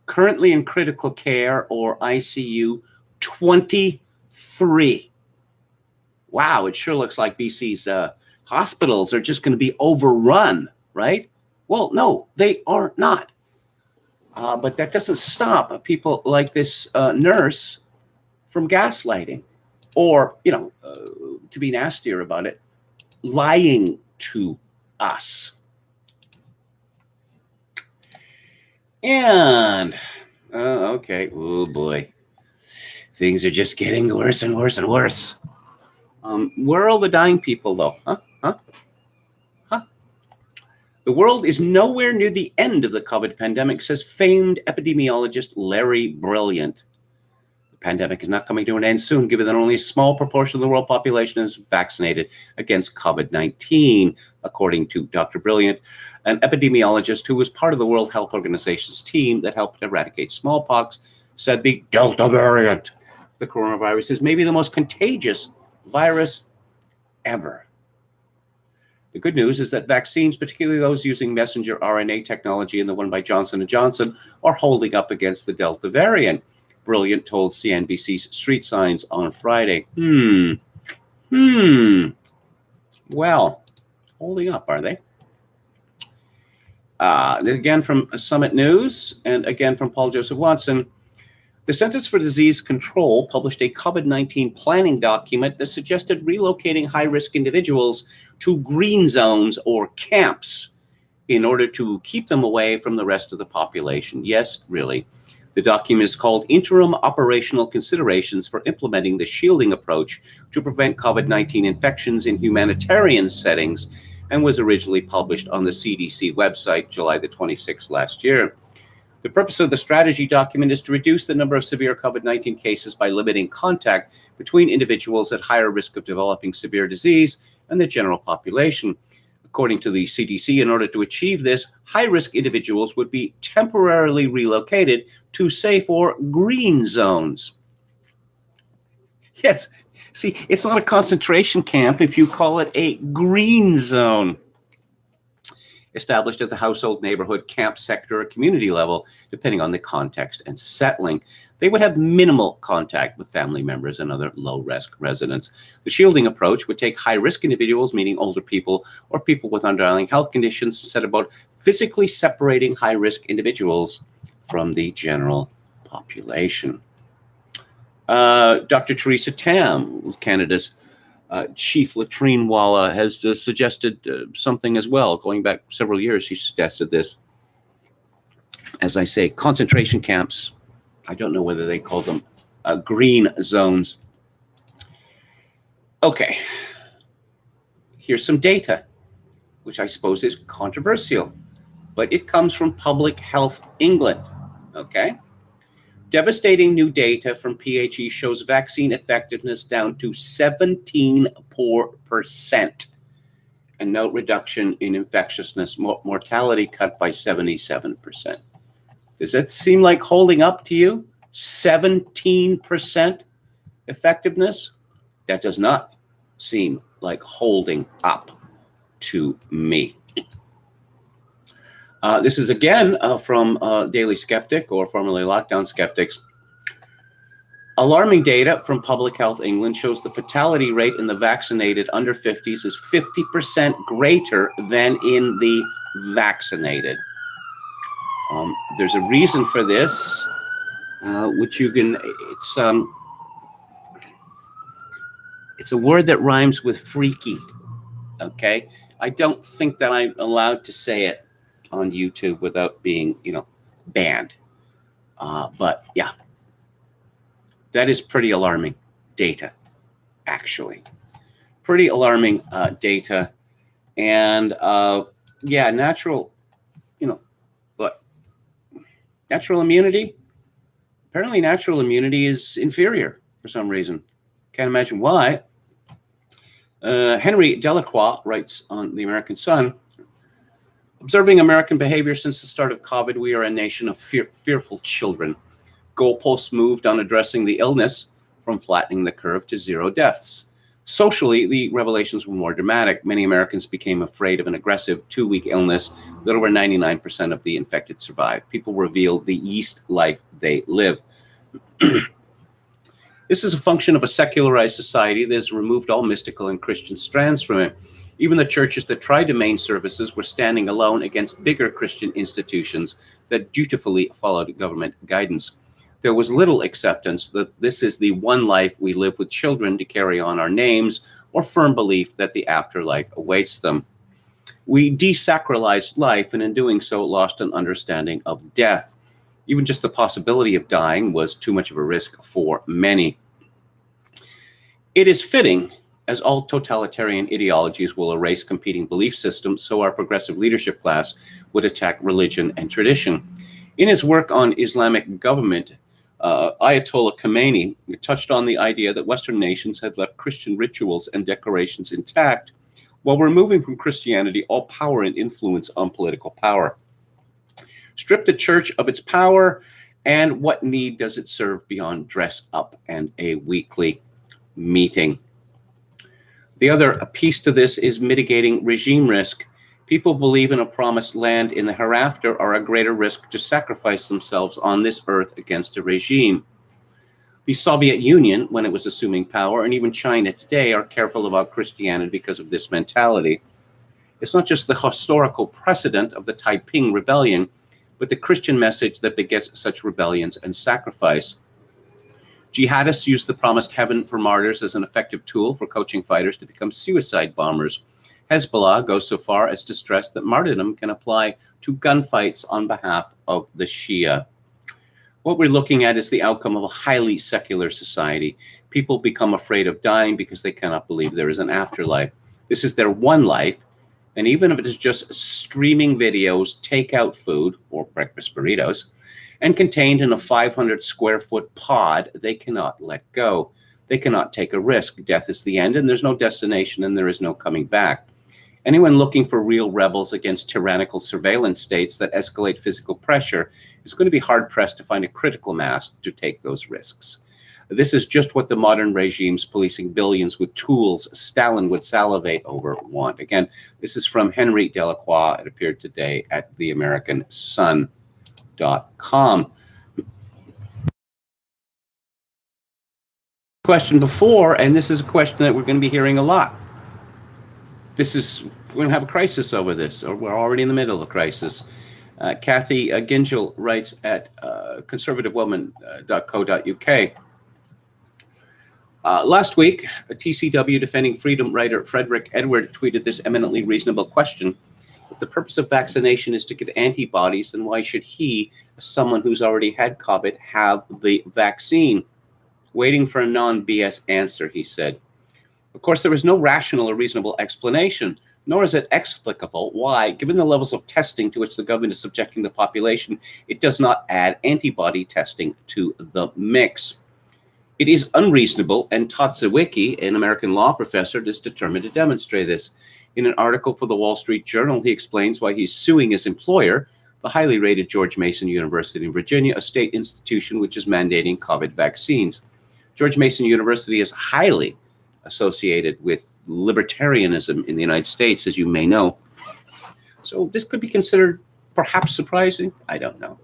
Currently in critical care or ICU, 21. 3. Wow, it sure looks like BC's hospitals are just going to be overrun, right? Well, no, they are not. But that doesn't stop people like this nurse from gaslighting or, to be nastier about it, lying to us. And, okay, oh boy, things are just getting worse and worse and worse. Where are all the dying people, though? Huh? The world is nowhere near the end of the COVID pandemic, says famed epidemiologist Larry Brilliant. The pandemic is not coming to an end soon, given that only a small proportion of the world population is vaccinated against COVID-19, according to Dr. Brilliant, an epidemiologist who was part of the World Health Organization's team that helped eradicate smallpox, said the Delta variant, the coronavirus, is maybe the most contagious virus ever. The good news is that vaccines, particularly those using messenger RNA technology and the one by Johnson & Johnson, are holding up against the Delta variant, Brilliant told CNBC's Street Signs on Friday. Well, holding up, are they? Again from Summit News, and again from Paul Joseph Watson. The Centers for Disease Control published a COVID-19 planning document that suggested relocating high-risk individuals to green zones or camps in order to keep them away from the rest of the population. Yes, really. The document is called Interim Operational Considerations for Implementing the Shielding Approach to Prevent COVID-19 Infections in Humanitarian Settings and was originally published on the CDC website July the 26th last year. The purpose of the strategy document is to reduce the number of severe COVID-19 cases by limiting contact between individuals at higher risk of developing severe disease and the general population. According to the CDC, in order to achieve this, high-risk individuals would be temporarily relocated to safe or green zones. Yes, see, it's not a concentration camp if you call it a green zone. Established at the household, neighborhood, camp sector, or community level, depending on the context and settling. They would have minimal contact with family members and other low-risk residents. The shielding approach would take high-risk individuals, meaning older people or people with underlying health conditions, set about physically separating high-risk individuals from the general population. Dr. Theresa Tam, Canada's Chief Latrine Walla, has suggested something as well. Going back several years, she suggested this. As I say, concentration camps. I don't know whether they call them green zones. Okay. Here's some data, which I suppose is controversial, but it comes from Public Health England. Okay. Devastating new data from PHE shows vaccine effectiveness down to 17% and no reduction in infectiousness, mortality cut by 77%. Does that seem like holding up to you? 17% effectiveness? That does not seem like holding up to me. This is again from Daily Skeptic, or formerly Lockdown Skeptics. Alarming data from Public Health England shows the fatality rate in the vaccinated under 50s is 50% greater than in the vaccinated. There's a reason for this, which you can, it's a word that rhymes with freaky, okay? I don't think that I'm allowed to say it on YouTube without being, banned. But yeah, that is pretty alarming data, actually. Pretty alarming data. And natural, but natural immunity, apparently natural immunity is inferior for some reason. Can't imagine why. Henry Delacroix writes on the American Sun, observing American behavior since the start of COVID, we are a nation of fearful children. Goalposts moved on addressing the illness from flattening the curve to 0 deaths. Socially, the revelations were more dramatic. Many Americans became afraid of an aggressive 2-week illness that over 99% of the infected survived. People revealed the yeast life they live. The This is a function of a secularized society that has removed all mystical and Christian strands from it. Even the churches that tried to main services were standing alone against bigger Christian institutions that dutifully followed government guidance. There was little acceptance that this is the one life we live with children to carry on our names, or firm belief that the afterlife awaits them. We desacralized life, and in doing so, lost an understanding of death. Even just the possibility of dying was too much of a risk for many. It is fitting, as all totalitarian ideologies will erase competing belief systems, so our progressive leadership class would attack religion and tradition. In his work on Islamic government, Ayatollah Khomeini touched on the idea that Western nations had left Christian rituals and decorations intact, while removing from Christianity all power and influence on political power. Strip the church of its power, and what need does it serve beyond dress up and a weekly meeting? The other piece to this is mitigating regime risk. People believe in a promised land in the hereafter are a greater risk to sacrifice themselves on this earth against a regime. The Soviet Union, when it was assuming power, and even China today are careful about Christianity because of this mentality. It's not just the historical precedent of the Taiping Rebellion, but the Christian message that begets such rebellions and sacrifice. Jihadists use the promised heaven for martyrs as an effective tool for coaching fighters to become suicide bombers. Hezbollah goes so far as to stress that martyrdom can apply to gunfights on behalf of the Shia. What we're looking at is the outcome of a highly secular society. People become afraid of dying because they cannot believe there is an afterlife. This is their one life, and even if it is just streaming videos, takeout food, or breakfast burritos, and contained in a 500 square foot pod, they cannot let go. They cannot take a risk. Death is the end, and there's no destination, and there is no coming back. Anyone looking for real rebels against tyrannical surveillance states that escalate physical pressure is going to be hard-pressed to find a critical mass to take those risks. This is just what the modern regimes policing billions with tools Stalin would salivate over want. Again, this is from Henry Delacroix. It appeared today at theamericansun.com. Question before, and this is a question that we're going to be hearing a lot. We're going to have a crisis over this, or we're already in the middle of a crisis. Kathy Gingell writes at conservativewoman.co.uk. Last week, a TCW defending freedom writer Frederick Edward tweeted this eminently reasonable question. If the purpose of vaccination is to give antibodies, then why should he, as someone who's already had COVID, have the vaccine? Waiting for a non-BS answer, he said. Of course, there is no rational or reasonable explanation, nor is it explicable why, given the levels of testing to which the government is subjecting the population, it does not add antibody testing to the mix. It is unreasonable, and Totzewicki, an American law professor, is determined to demonstrate this. In an article for the Wall Street Journal, he explains why he's suing his employer, the highly rated George Mason University in Virginia, a state institution which is mandating COVID vaccines. George Mason University is highly associated with libertarianism in the United States, as you may know. So this could be considered perhaps surprising. I don't know.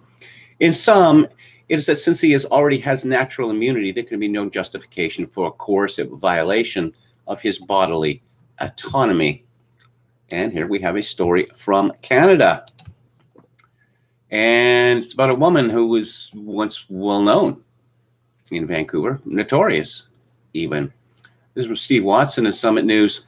In sum, it is that since he already has natural immunity, there can be no justification for a coercive violation of his bodily autonomy. And here we have a story from Canada. And it's about a woman who was once well known in Vancouver, notorious even. This is from Steve Watson of Summit News.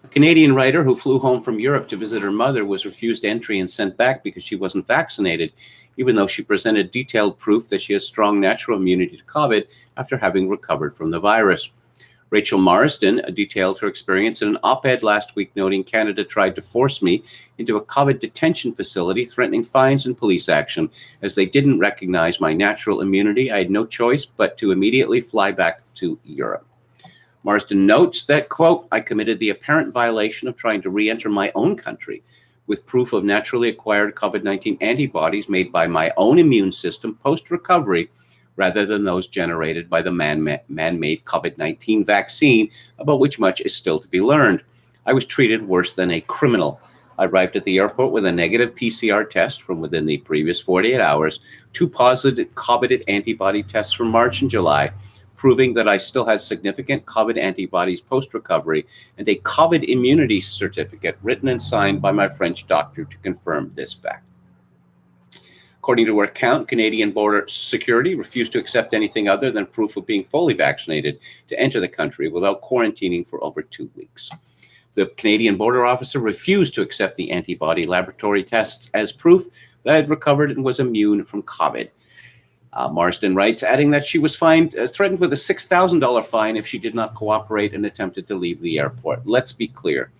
A Canadian writer who flew home from Europe to visit her mother was refused entry and sent back because she wasn't vaccinated, even though she presented detailed proof that she has strong natural immunity to COVID after having recovered from the virus. Rachel Marsden detailed her experience in an op-ed last week, noting Canada tried to force me into a COVID detention facility, threatening fines and police action. As they didn't recognize my natural immunity, I had no choice but to immediately fly back to Europe. Marsden notes that, quote, I committed the apparent violation of trying to re-enter my own country with proof of naturally acquired COVID-19 antibodies made by my own immune system post-recovery, rather than those generated by the man-made COVID-19 vaccine, about which much is still to be learned. I was treated worse than a criminal. I arrived at the airport with a negative PCR test from within the previous 48 hours, 2 positive COVID antibody tests from March and July, proving that I still had significant COVID antibodies post-recovery and a COVID immunity certificate written and signed by my French doctor to confirm this fact. According to her account, Canadian Border Security refused to accept anything other than proof of being fully vaccinated to enter the country without quarantining for over 2 weeks. The Canadian border officer refused to accept the antibody laboratory tests as proof that I had recovered and was immune from COVID. Marsden writes, adding that she was threatened with a $6,000 fine if she did not cooperate and attempted to leave the airport. Let's be clear.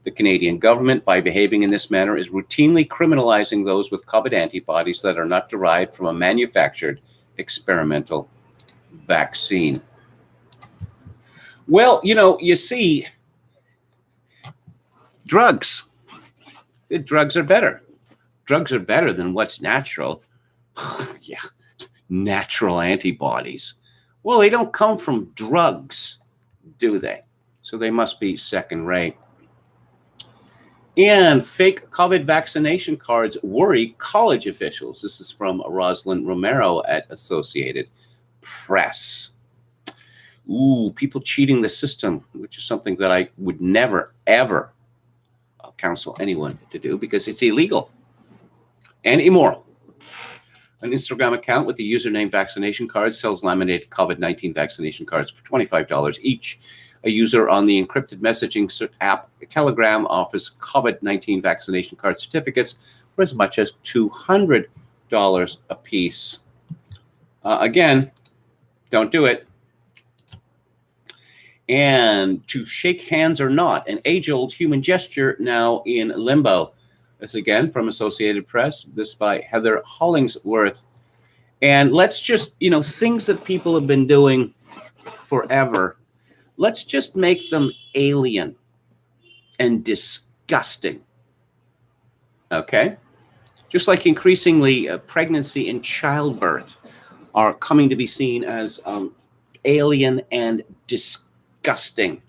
The Canadian government, by behaving in this manner, is routinely criminalizing those with COVID antibodies that are not derived from a manufactured experimental vaccine. Well, you see, drugs. Drugs are better. Drugs are better than what's natural. Yeah, natural antibodies. Well, they don't come from drugs, do they? So they must be second rate. And fake COVID vaccination cards worry college officials. This is from Rosalind Romero at Associated Press. Ooh, people cheating the system, which is something that I would never, ever counsel anyone to do because it's illegal and immoral. An Instagram account with the username Vaccination Cards sells laminated COVID-19 vaccination cards for $25 each. A user on the encrypted messaging app Telegram offers COVID-19 vaccination card certificates for as much as $200 a piece. Again, don't do it. And to shake hands or not, an age-old human gesture now in limbo. This again from Associated Press, this by Heather Hollingsworth. And let's just, things that people have been doing forever, let's just make them alien and disgusting. Okay? Just like increasingly pregnancy and childbirth are coming to be seen as alien and disgusting.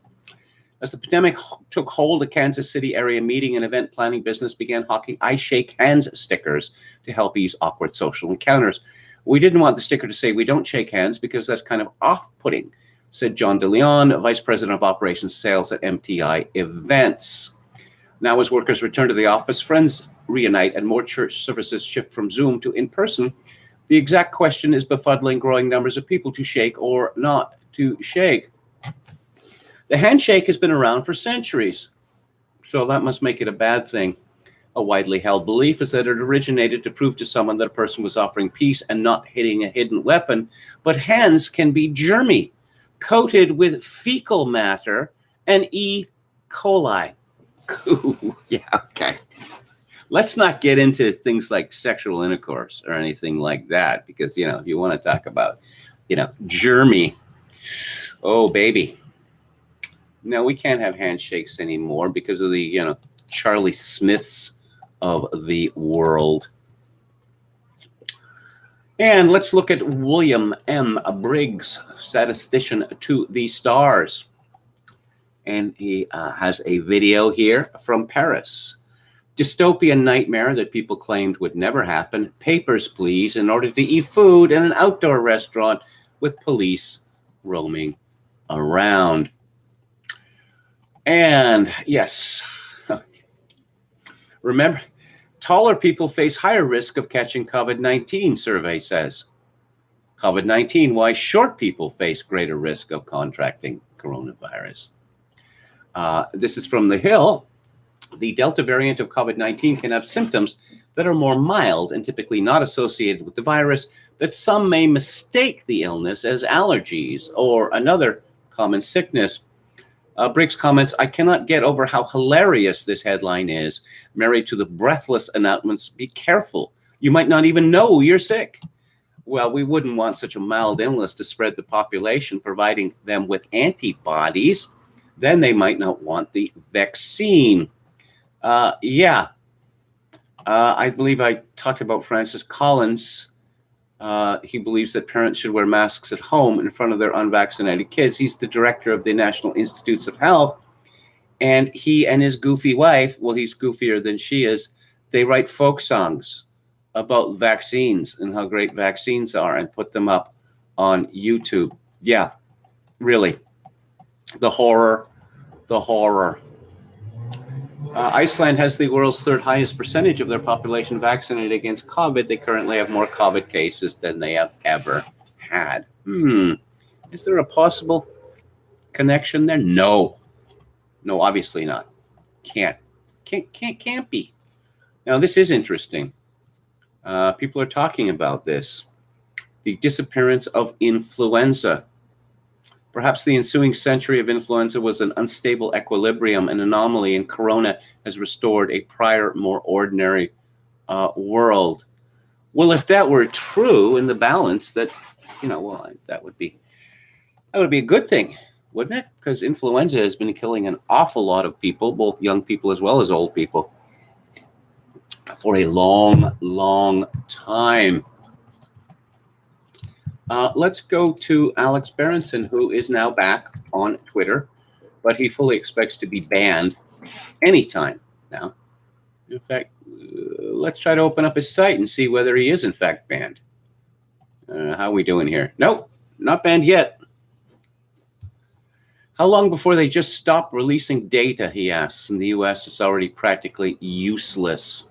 As the pandemic took hold, a Kansas City area meeting and event planning business began hawking I shake hands stickers to help ease awkward social encounters. We didn't want the sticker to say we don't shake hands because that's kind of off-putting, said John DeLeon, Vice President of Operations Sales at MTI Events. Now, as workers return to the office, friends reunite, and more church services shift from Zoom to in-person, the exact question is befuddling growing numbers of people to shake or not to shake. The handshake has been around for centuries, so that must make it a bad thing. A widely held belief is that it originated to prove to someone that a person was offering peace and not hitting a hidden weapon, but hands can be germy, coated with fecal matter and E. coli. Ooh, yeah, okay. Let's not get into things like sexual intercourse or anything like that, because, if you want to talk about, germy, oh, baby. No, we can't have handshakes anymore because of the, Charlie Smiths of the world. And let's look at William M. Briggs, statistician to the stars. And he has a video here from Paris. Dystopian nightmare that people claimed would never happen. Papers, please, in order to eat food in an outdoor restaurant with police roaming around. And yes, remember, taller people face higher risk of catching COVID-19, survey says. COVID-19, why short people face greater risk of contracting coronavirus. This is from The Hill. The Delta variant of COVID-19 can have symptoms that are more mild and typically not associated with the virus, that some may mistake the illness as allergies or another common sickness. Briggs comments, I cannot get over how hilarious this headline is, married to the breathless announcements, be careful. You might not even know you're sick. Well, we wouldn't want such a mild illness to spread the population, providing them with antibodies. Then they might not want the vaccine. I believe I talked about Francis Collins. He believes that parents should wear masks at home in front of their unvaccinated kids. He's the director of the National Institutes of Health. And he and his goofy wife, well, he's goofier than she is, they write folk songs about vaccines and how great vaccines are and put them up on YouTube. Yeah, really. The horror, the horror. Iceland has the world's third highest percentage of their population vaccinated against COVID. They currently have more COVID cases than they have ever had. Is there a possible connection there? No, obviously not. Can't be. Now, this is interesting. People are talking about this. The disappearance of influenza. Perhaps the ensuing century of influenza was an unstable equilibrium, an anomaly, and corona has restored a prior, more ordinary world. Well, if that were true in the balance, that would be a good thing, wouldn't it? Because influenza has been killing an awful lot of people, both young people as well as old people, for a long, long time. Let's go to Alex Berenson, who is now back on Twitter, but he fully expects to be banned anytime now. In fact, let's try to open up his site and see whether he is in fact banned. How are we doing here? Nope, not banned yet. How long before they just stop releasing data, he asks. In the US, it's already practically useless.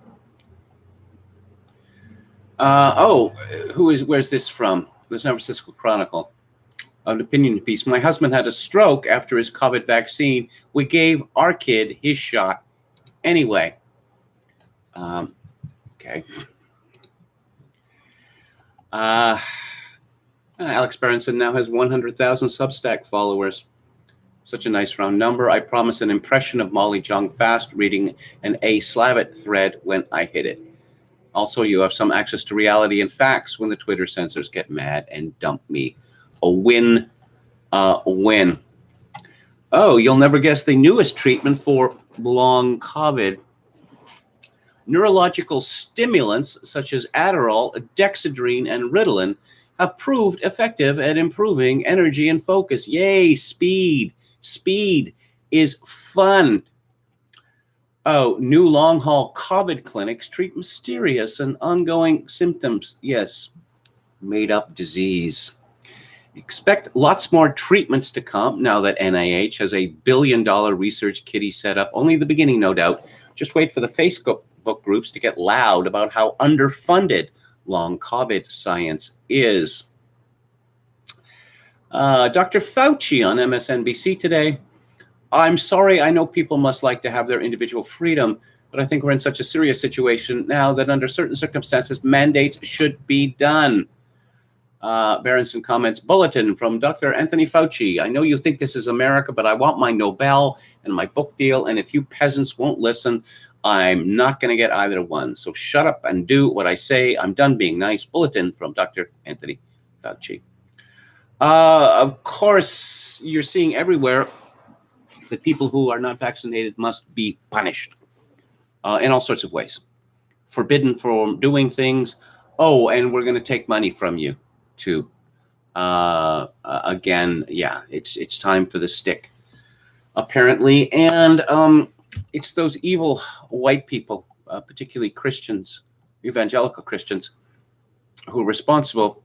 Where's this from? The San Francisco Chronicle. An opinion piece. My husband had a stroke after his COVID vaccine. We gave our kid his shot anyway. Okay. Alex Berenson now has 100,000 Substack followers. Such a nice round number. I promise an impression of Molly Jong fast reading an A Slavic thread when I hit it. Also, you have some access to reality and facts when the Twitter censors get mad and dump me. A win. Win. Oh, you'll never guess the newest treatment for long COVID. Neurological stimulants such as Adderall, Dexedrine, and Ritalin have proved effective at improving energy and focus. Yay, speed. Speed is fun. Oh, new long-haul COVID clinics treat mysterious and ongoing symptoms. Yes, made-up disease. Expect lots more treatments to come now that NIH has a $1 billion research kitty set up. Only the beginning, no doubt. Just wait for the Facebook groups to get loud about how underfunded long COVID science is. Dr. Fauci on MSNBC today. I'm sorry, I know people must like to have their individual freedom, but I think we're in such a serious situation now that under certain circumstances, mandates should be done. Berenson comments, bulletin from Dr. Anthony Fauci. I know you think this is America, but I want my Nobel and my book deal, and if you peasants won't listen, I'm not going to get either one. So shut up and do what I say. I'm done being nice. Bulletin from Dr. Anthony Fauci. Of course, you're seeing everywhere that people who are not vaccinated must be punished in all sorts of ways. Forbidden from doing things. Oh, and we're going to take money from you, too. Again, yeah, it's time for the stick, apparently. And it's those evil white people, particularly Christians, evangelical Christians, who are responsible,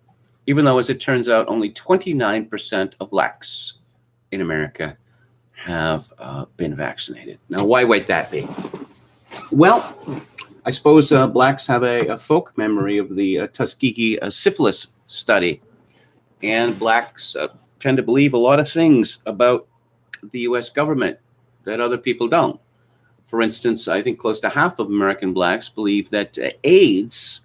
even though, as it turns out, only 29% of blacks in America have been vaccinated. Now, why would that be? Well, I suppose blacks have a folk memory of the Tuskegee syphilis study, and blacks tend to believe a lot of things about the U.S. government that other people don't. For instance, I think close to half of American blacks believe that AIDS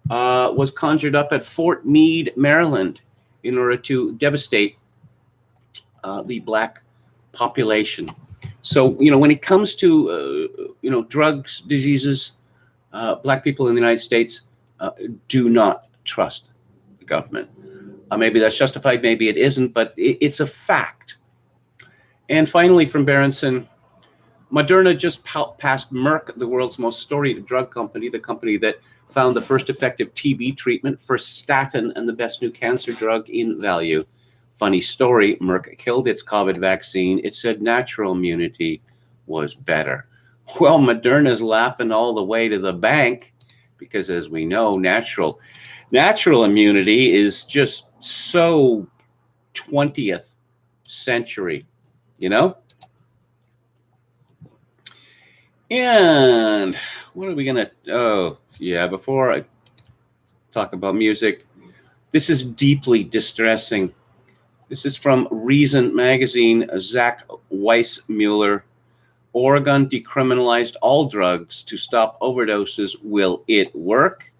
was conjured up at Fort Meade, Maryland, in order to devastate the black population. So, when it comes to, drugs, diseases, black people in the United States do not trust the government. Maybe that's justified, maybe it isn't, but it's a fact. And finally, from Berenson, Moderna just passed Merck, the world's most storied drug company, the company that found the first effective TB treatment, first statin, and the best new cancer drug in value. Funny story, Merck killed its COVID vaccine. It said natural immunity was better. Well, Moderna's laughing all the way to the bank because, as we know, natural immunity is just so 20th century, you know? And what are we going to, oh, yeah, before I talk about music, this is deeply distressing. This is from Reason magazine. Zach Weissmuller. Oregon decriminalized all drugs to stop overdoses. Will it work?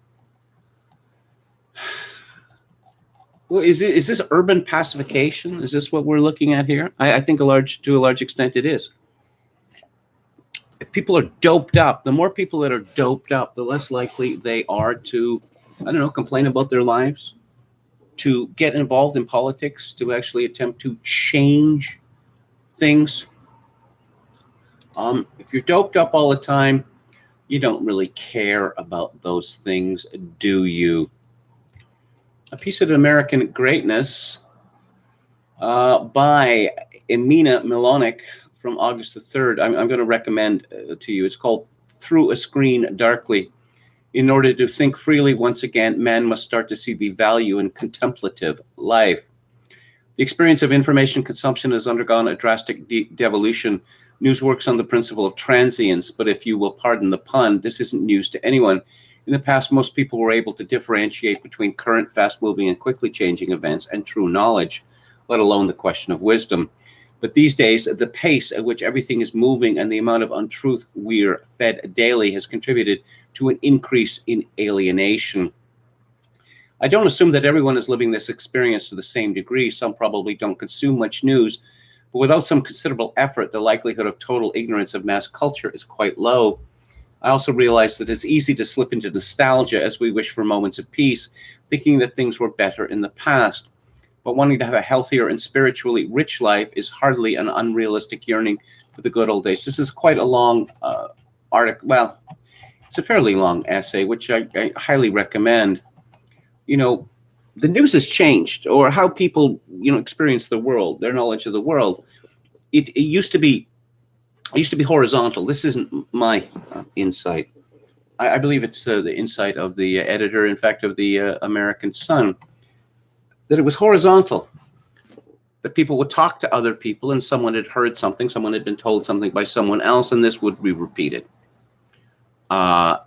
Well, is this urban pacification? Is this what we're looking at here? I think to a large extent it is. If people are doped up, the more people that are doped up, the less likely they are to, I don't know, complain about their lives, to get involved in politics, to actually attempt to change things. If you're doped up all the time, you don't really care about those things, do you? A Piece of American Greatness by Emina Milonik from August the 3rd. I'm going to recommend to you. It's called Through a Screen Darkly. In order to think freely once again, man must start to see the value in contemplative life. The experience of information consumption has undergone a drastic devolution. News works on the principle of transience, but if you will pardon the pun, this isn't news to anyone. In the past, most people were able to differentiate between current, fast-moving, and quickly changing events and true knowledge, let alone the question of wisdom. But these days, the pace at which everything is moving and the amount of untruth we're fed daily has contributed to an increase in alienation. I don't assume that everyone is living this experience to the same degree. Some probably don't consume much news, but without some considerable effort, the likelihood of total ignorance of mass culture is quite low. I also realize that it's easy to slip into nostalgia as we wish for moments of peace, thinking that things were better in the past. But wanting to have a healthier and spiritually rich life is hardly an unrealistic yearning for the good old days. This is quite a long article. Well, it's a fairly long essay, which I highly recommend. You know, the news has changed, or how people, experience the world, their knowledge of the world. It used to be horizontal. This isn't my insight. I believe it's the insight of the editor, in fact, of the American Sun, that it was horizontal. That people would talk to other people, and someone had heard something, someone had been told something by someone else, and this would be repeated.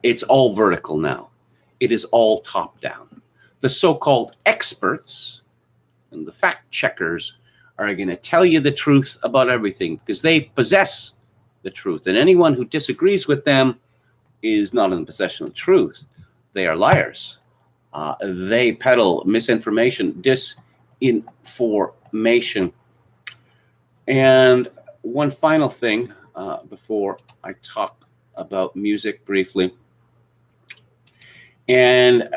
It's all vertical now. It is all top down. The so-called experts and the fact checkers are going to tell you the truth about everything because they possess the truth. And anyone who disagrees with them is not in possession of the truth. They are liars. They peddle misinformation, disinformation. And one final thing before I talk about music briefly. And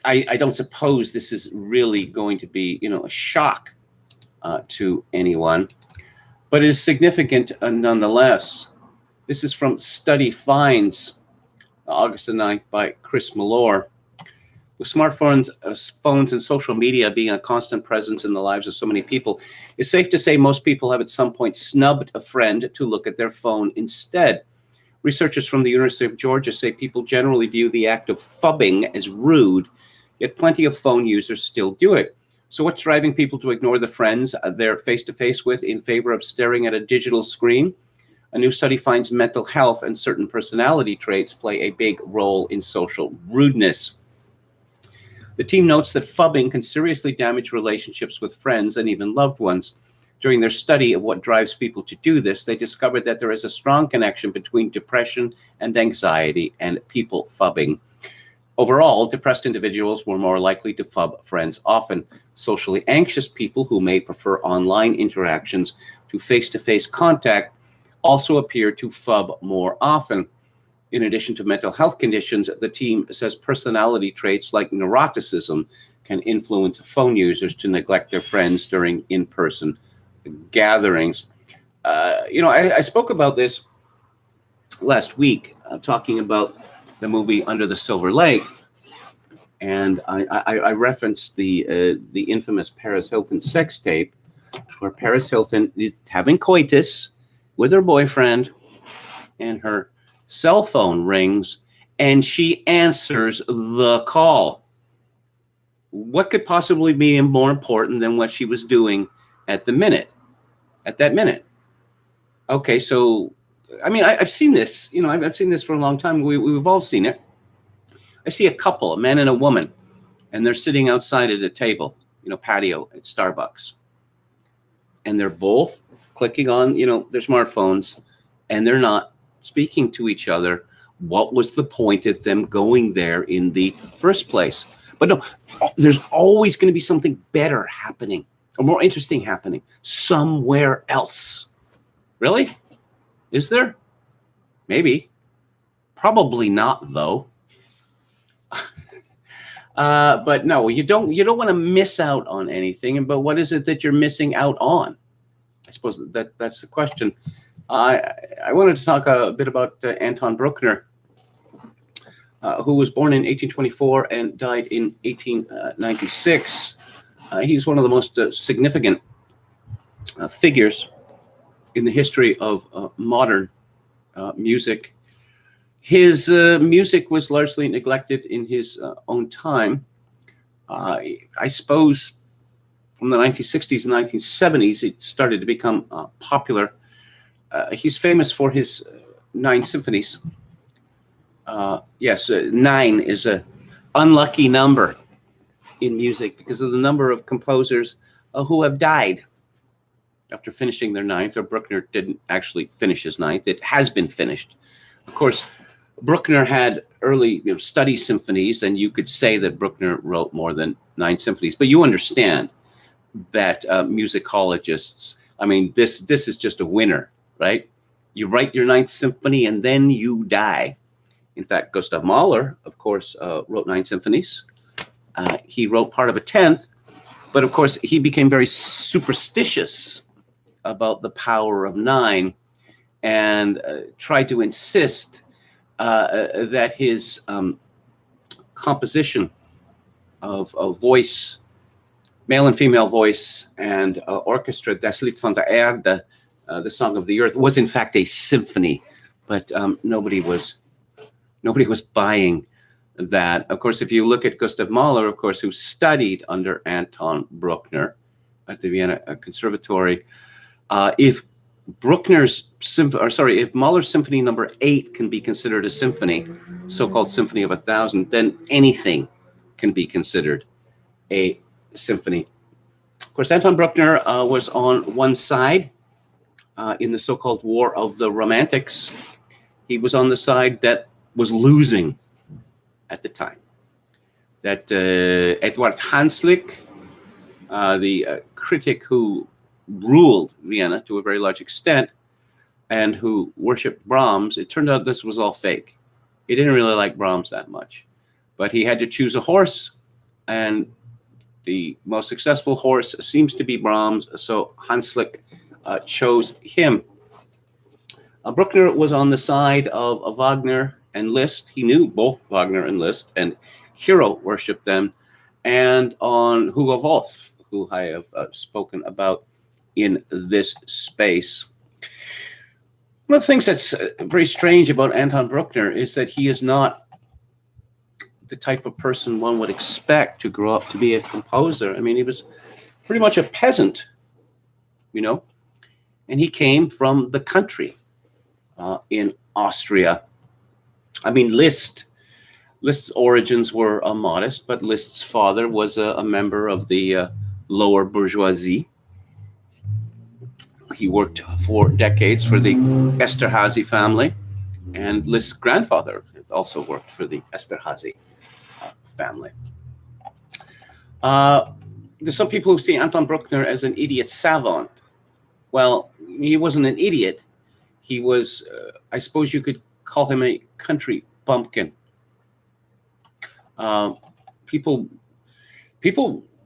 I don't suppose this is really going to be, a shock to anyone, but it is significant nonetheless. This is from Study Finds, August the 9th by Chris Malore. With smartphones, phones and social media being a constant presence in the lives of so many people, it's safe to say most people have at some point snubbed a friend to look at their phone instead. Researchers from the University of Georgia say people generally view the act of phubbing as rude, yet plenty of phone users still do it. So what's driving people to ignore the friends they're face-to-face with in favor of staring at a digital screen? A new study finds mental health and certain personality traits play a big role in social rudeness. The team notes that phubbing can seriously damage relationships with friends and even loved ones. During their study of what drives people to do this, they discovered that there is a strong connection between depression and anxiety and people phubbing. Overall, depressed individuals were more likely to phub friends often. Socially anxious people who may prefer online interactions to face-to-face contact also appear to phub more often. In addition to mental health conditions, the team says personality traits like neuroticism can influence phone users to neglect their friends during in-person gatherings. I spoke about this last week, talking about the movie Under the Silver Lake, and I referenced the infamous Paris Hilton sex tape, where Paris Hilton is having coitus with her boyfriend, and her cell phone rings, and she answers the call. What could possibly be more important than what she was doing at the minute, at that minute. Okay, so, I mean, I've seen this, I've seen this for a long time. We've all seen it. I see a couple, a man and a woman, and they're sitting outside at a table, patio at Starbucks. And they're both clicking on, their smartphones, and they're not speaking to each other. What was the point of them going there in the first place? But no, there's always going to be something better happening or more interesting happening somewhere else. Really? Is there? Maybe. Probably not, though. But no, you don't want to miss out on anything. But what is it that you're missing out on? I suppose that's the question. I wanted to talk a bit about Anton Brookner, who was born in 1824 and died in 1896. He's one of the most significant figures in the history of modern music. His music was largely neglected in his own time. I suppose from the 1960s and 1970s, it started to become popular. He's famous for his 9 symphonies. Yes, 9 is an unlucky number in music because of the number of composers who have died after finishing their 9th, or Brookner didn't actually finish his 9th. It has been finished. Of course, Brookner had early study symphonies, and you could say that Brookner wrote more than 9 symphonies, but you understand that musicologists, I mean, this is just a winner, right? You write your 9th symphony and then you die. In fact, Gustav Mahler, of course, wrote 9 symphonies. He wrote part of a 10th, but of course, he became very superstitious about the power of 9 and tried to insist that his composition of voice, male and female voice, and orchestra, Das Lied von der Erde, the Song of the Earth, was in fact a symphony, but nobody was buying that. Of course, if you look at Gustav Mahler, of course, who studied under Anton Brookner at the Vienna Conservatory, if Mahler's Symphony Number 8 can be considered a symphony, so-called Symphony of 1,000, then anything can be considered a symphony. Of course, Anton Brookner was on one side in the so-called War of the Romantics. He was on the side that was losing at the time. That Eduard Hanslick, the critic who ruled Vienna to a very large extent and who worshipped Brahms, it turned out this was all fake. He didn't really like Brahms that much, but he had to choose a horse, and the most successful horse seems to be Brahms, so Hanslick chose him. Brookner was on the side of Wagner and Liszt. He knew both Wagner and Liszt, and hero worshipped them, and on Hugo Wolf, who I have spoken about in this space. One of the things that's very strange about Anton Brookner is that he is not the type of person one would expect to grow up to be a composer. I mean, he was pretty much a peasant, and he came from the country in Austria. I mean, Liszt's origins were modest, but Liszt's father was a member of the lower bourgeoisie. He worked for decades for the Esterhazy family, and Liszt's grandfather also worked for the Esterhazy family. There's some people who see Anton Brookner as an idiot savant. Well, he wasn't an idiot. He was, I suppose you could call him a country bumpkin. People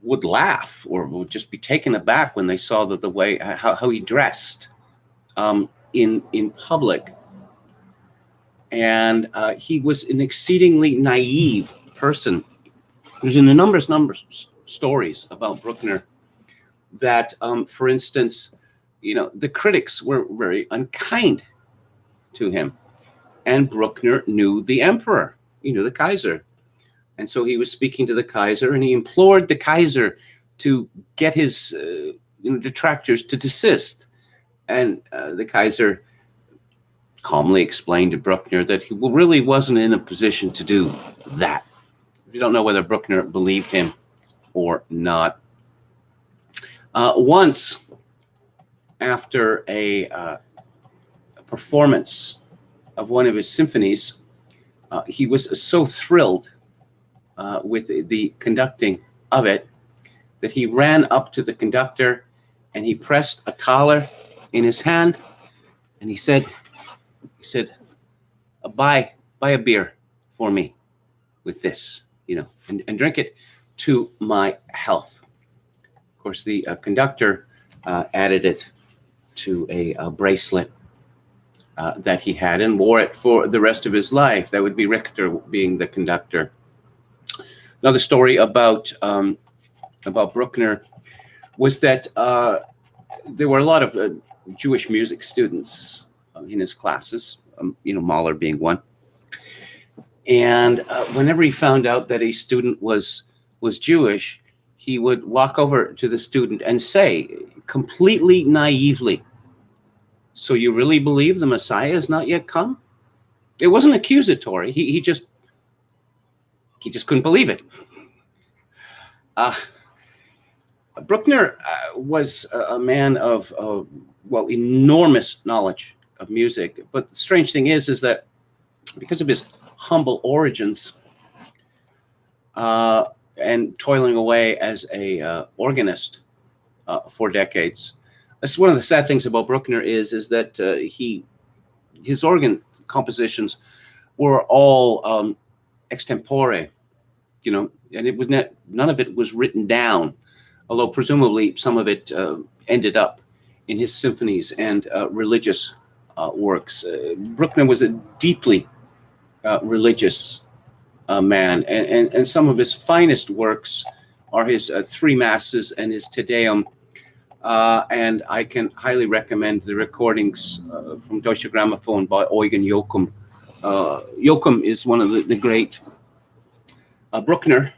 would laugh or would just be taken aback when they saw the way how he dressed in public, and he was an exceedingly naive person. There's in a numbers stories about Brookner that, for instance, the critics were very unkind to him, and Brookner knew the emperor, the Kaiser. And so he was speaking to the Kaiser, and he implored the Kaiser to get his detractors to desist. And the Kaiser calmly explained to Brookner that he really wasn't in a position to do that. We don't know whether Brookner believed him or not. Once, after a performance of one of his symphonies, he was so thrilled with the conducting of it that he ran up to the conductor and he pressed a thaler in his hand, and he said, buy a beer for me with this, and drink it to my health. Of course, the conductor added it to a bracelet that he had and wore it for the rest of his life. That would be Richter being the conductor. Another story about Brookner was that there were a lot of Jewish music students in his classes, Mahler being one. And whenever he found out that a student was Jewish, he would walk over to the student and say, completely naively, "So you really believe the Messiah has not yet come?" It wasn't accusatory. He just couldn't believe it. Brookner was a man of enormous knowledge of music. But the strange thing is that because of his humble origins and toiling away as a organist for decades, that's one of the sad things about Brookner is that his organ compositions were all extempore, and it was none of it was written down, although presumably some of it ended up in his symphonies and religious works. Brookner was a deeply religious man, and some of his finest works are his three masses and his Te Deum. And I can highly recommend the recordings from Deutsche Grammophon by Eugen Joachim. Joachim is one of the great Brookner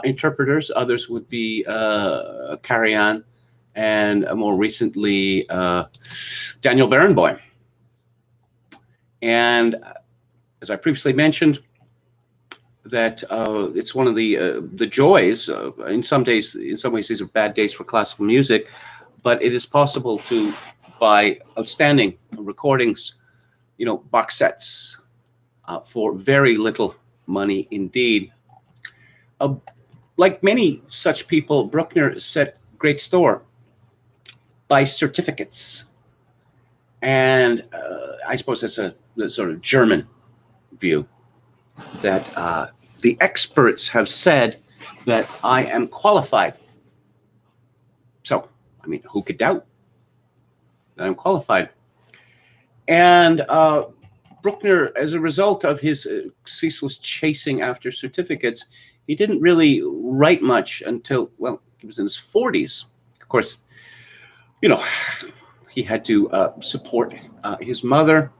interpreters. Others would be Karajan, and more recently Daniel Barenboim. And as I previously mentioned, that it's one of the joys. In some ways, these are bad days for classical music, but it is possible to buy outstanding recordings, box sets for very little money indeed. Like many such people, Brookner set great store by certificates, and I suppose that's a sort of German view, that the experts have said that I am qualified. So, who could doubt that I'm qualified? And Brookner, as a result of his ceaseless chasing after certificates, he didn't really write much until, he was in his 40s. Of course, he had to support his mother.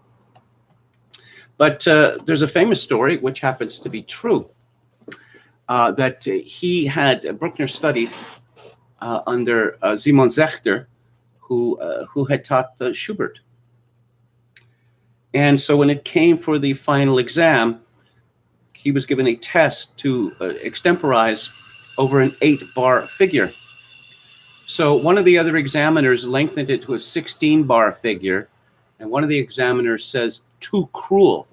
But there's a famous story, which happens to be true, that Brookner studied under Simon Sechter, who had taught Schubert. And so when it came for the final exam, he was given a test to extemporize over an 8-bar figure. So one of the other examiners lengthened it to a 16-bar figure, and one of the examiners says, "Too cruel."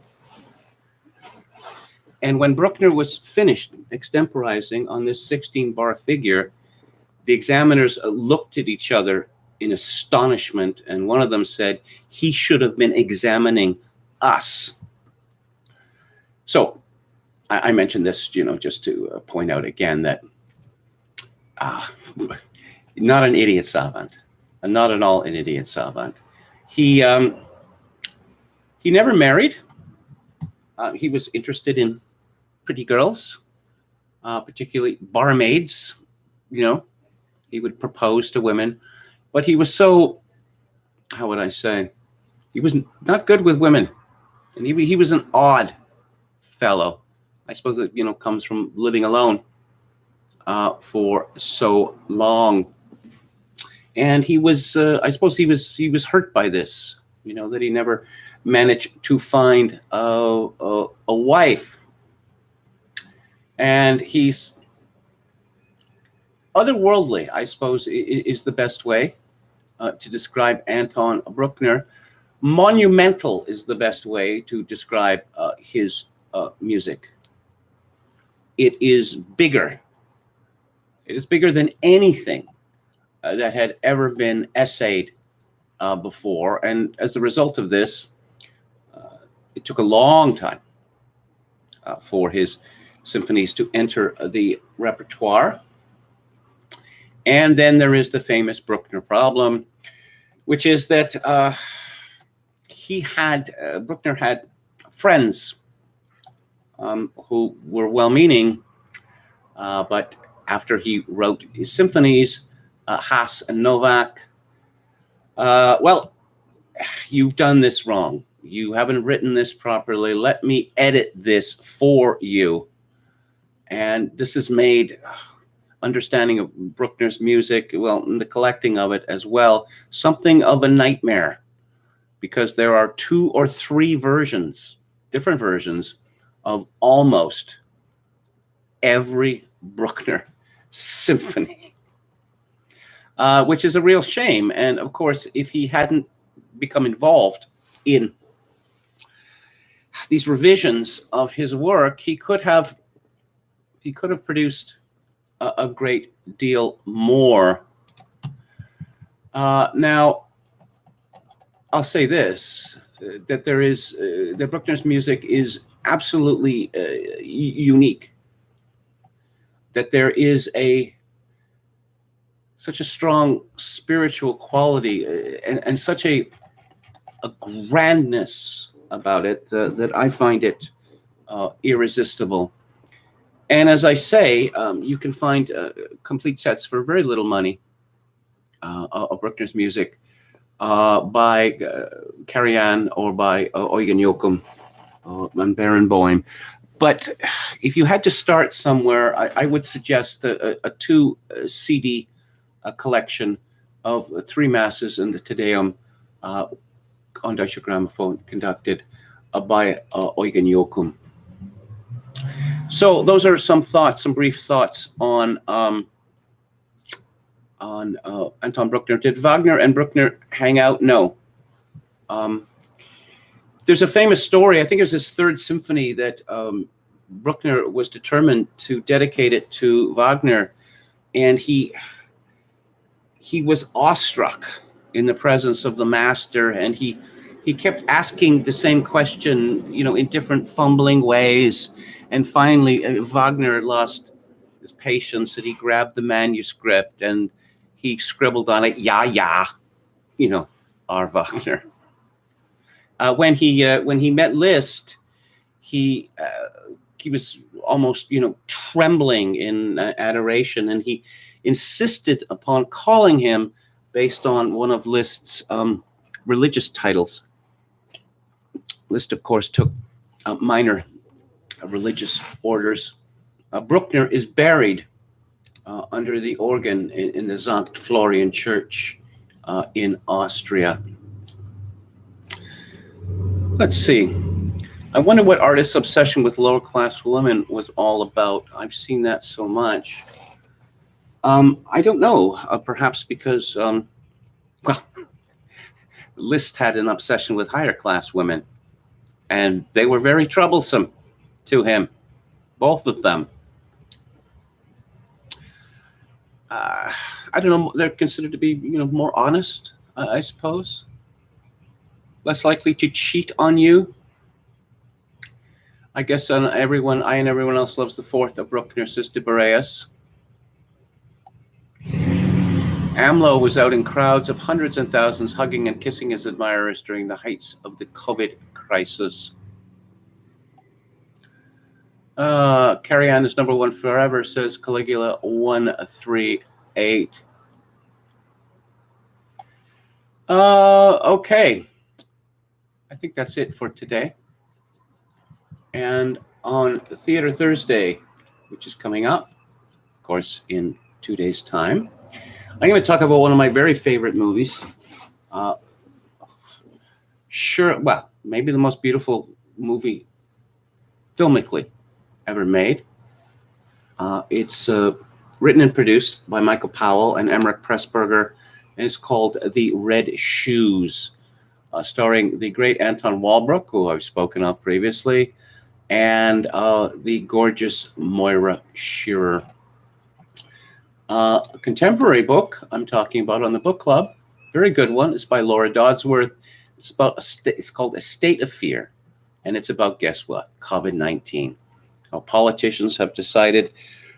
And when Brookner was finished extemporizing on this 16-bar figure, the examiners looked at each other in astonishment, and one of them said, "He should have been examining us." So I mentioned this, just to point out again that not an idiot savant, not at all an idiot savant. He never married. He was interested in pretty girls, particularly barmaids. He would propose to women, but he was so, how would I say, he was not good with women, and he was an odd fellow. I suppose that comes from living alone for so long. And he was, I suppose, he was hurt by this. That he never managed to find a wife, and he's otherworldly, I suppose, is the best way to describe Anton Brookner. Monumental is the best way to describe his music. It is bigger. It is bigger than anything that had ever been essayed before. And as a result of this, it took a long time for his symphonies to enter the repertoire. And then there is the famous Brookner problem, which is that Brookner had friends who were well-meaning, but after he wrote his symphonies, Haas and Novak, well, you've done this wrong. You haven't written this properly. Let me edit this for you. And this has made understanding of Brookner's music, well, and the collecting of it as well, something of a nightmare, because there are 2 or 3 versions, different versions, of almost every Brookner symphony, which is a real shame. And of course, if he hadn't become involved in these revisions of his work, he could have produced a great deal more. Now, I'll say this, that that Brookner's music is absolutely unique, that there is such a strong spiritual quality and such a grandness about it that I find it irresistible. And as I say, you can find complete sets for very little money of Brookner's music by Karajan or by Eugen Joachim and Barenboim. But if you had to start somewhere, I would suggest a 2 CD collection of 3 masses and the Te Deum on Deutsche Grammophon, conducted by Eugen Joachim. So those are some brief thoughts on Anton Brookner. Did Wagner and Brookner hang out? No. There's a famous story, I think it was his 3rd symphony, that Brookner was determined to dedicate it to Wagner, and he was awestruck in the presence of the master, and he kept asking the same question, in different fumbling ways. And finally, Wagner lost his patience, and he grabbed the manuscript and he scribbled on it, "Ja, our Wagner." When he met Liszt, he was almost trembling in adoration, and he insisted upon calling him based on one of Liszt's religious titles. Liszt, of course, took minor religious orders. Brookner is buried under the organ in the Sankt Florian Church in Austria. Let's see. I wonder what artists' obsession with lower-class women was all about. I've seen that so much. I don't know. Perhaps because, Liszt had an obsession with higher-class women, and they were very troublesome to him, both of them. I don't know. They're considered to be, more honest, I suppose. Less likely to cheat on you. I guess I and everyone else loves the 4th of Brookner, says de Boreas. AMLO was out in crowds of hundreds and thousands hugging and kissing his admirers during the heights of the COVID crisis. Karajan is number 1 forever, says Caligula 138. Okay. I think that's it for today. And on Theater Thursday, which is coming up, of course, in 2 days' time, I'm going to talk about one of my very favorite movies. Maybe the most beautiful movie filmically ever made. It's written and produced by Michael Powell and Emmerich Pressburger, and it's called The Red Shoes, starring the great Anton Brookner, who I've spoken of previously, and the gorgeous Moira Shearer. A contemporary book I'm talking about on the book club, very good one. It's by Laura Dodsworth. It's called A State of Fear, and it's about, guess what? COVID-19. How politicians have decided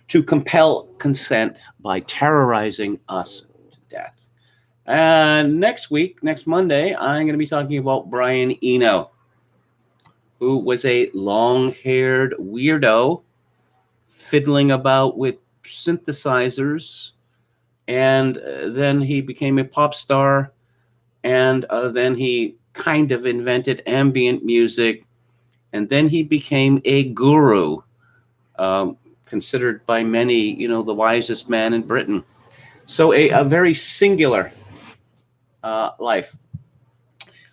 to compel consent by terrorizing us to death. And next Monday, I'm going to be talking about Brian Eno, who was a long-haired weirdo fiddling about with synthesizers, and then he became a pop star, and then he kind of invented ambient music, and then he became a guru, considered by many, the wisest man in Britain. So a very singular life.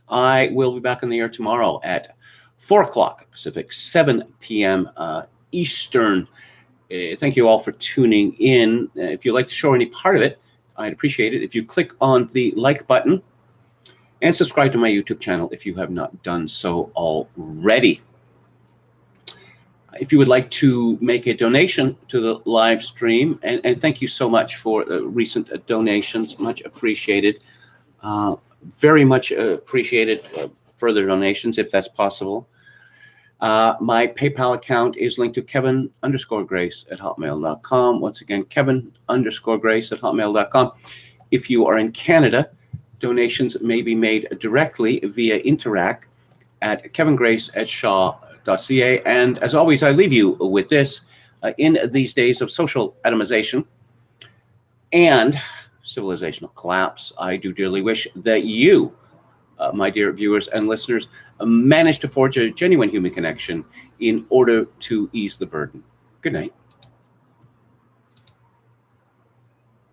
I will be back on the air tomorrow at 4 o'clock Pacific, 7 p.m. Eastern. Thank you all for tuning in. If you like the show or any part of it, I'd appreciate it if you click on the like button and subscribe to my YouTube channel if you have not done so already. If you would like to make a donation to the live stream, and thank you so much for the recent donations, much appreciated. Very much appreciated further donations if that's possible. My PayPal account is linked to Kevin_Grace@hotmail.com. Once again, Kevin_Grace@hotmail.com. If you are in Canada, donations may be made directly via Interac at kevingrace@shaw.ca. And as always, I leave you with this. In these days of social atomization and civilizational collapse, I do dearly wish that you, my dear viewers and listeners, manage to forge a genuine human connection in order to ease the burden. Good night.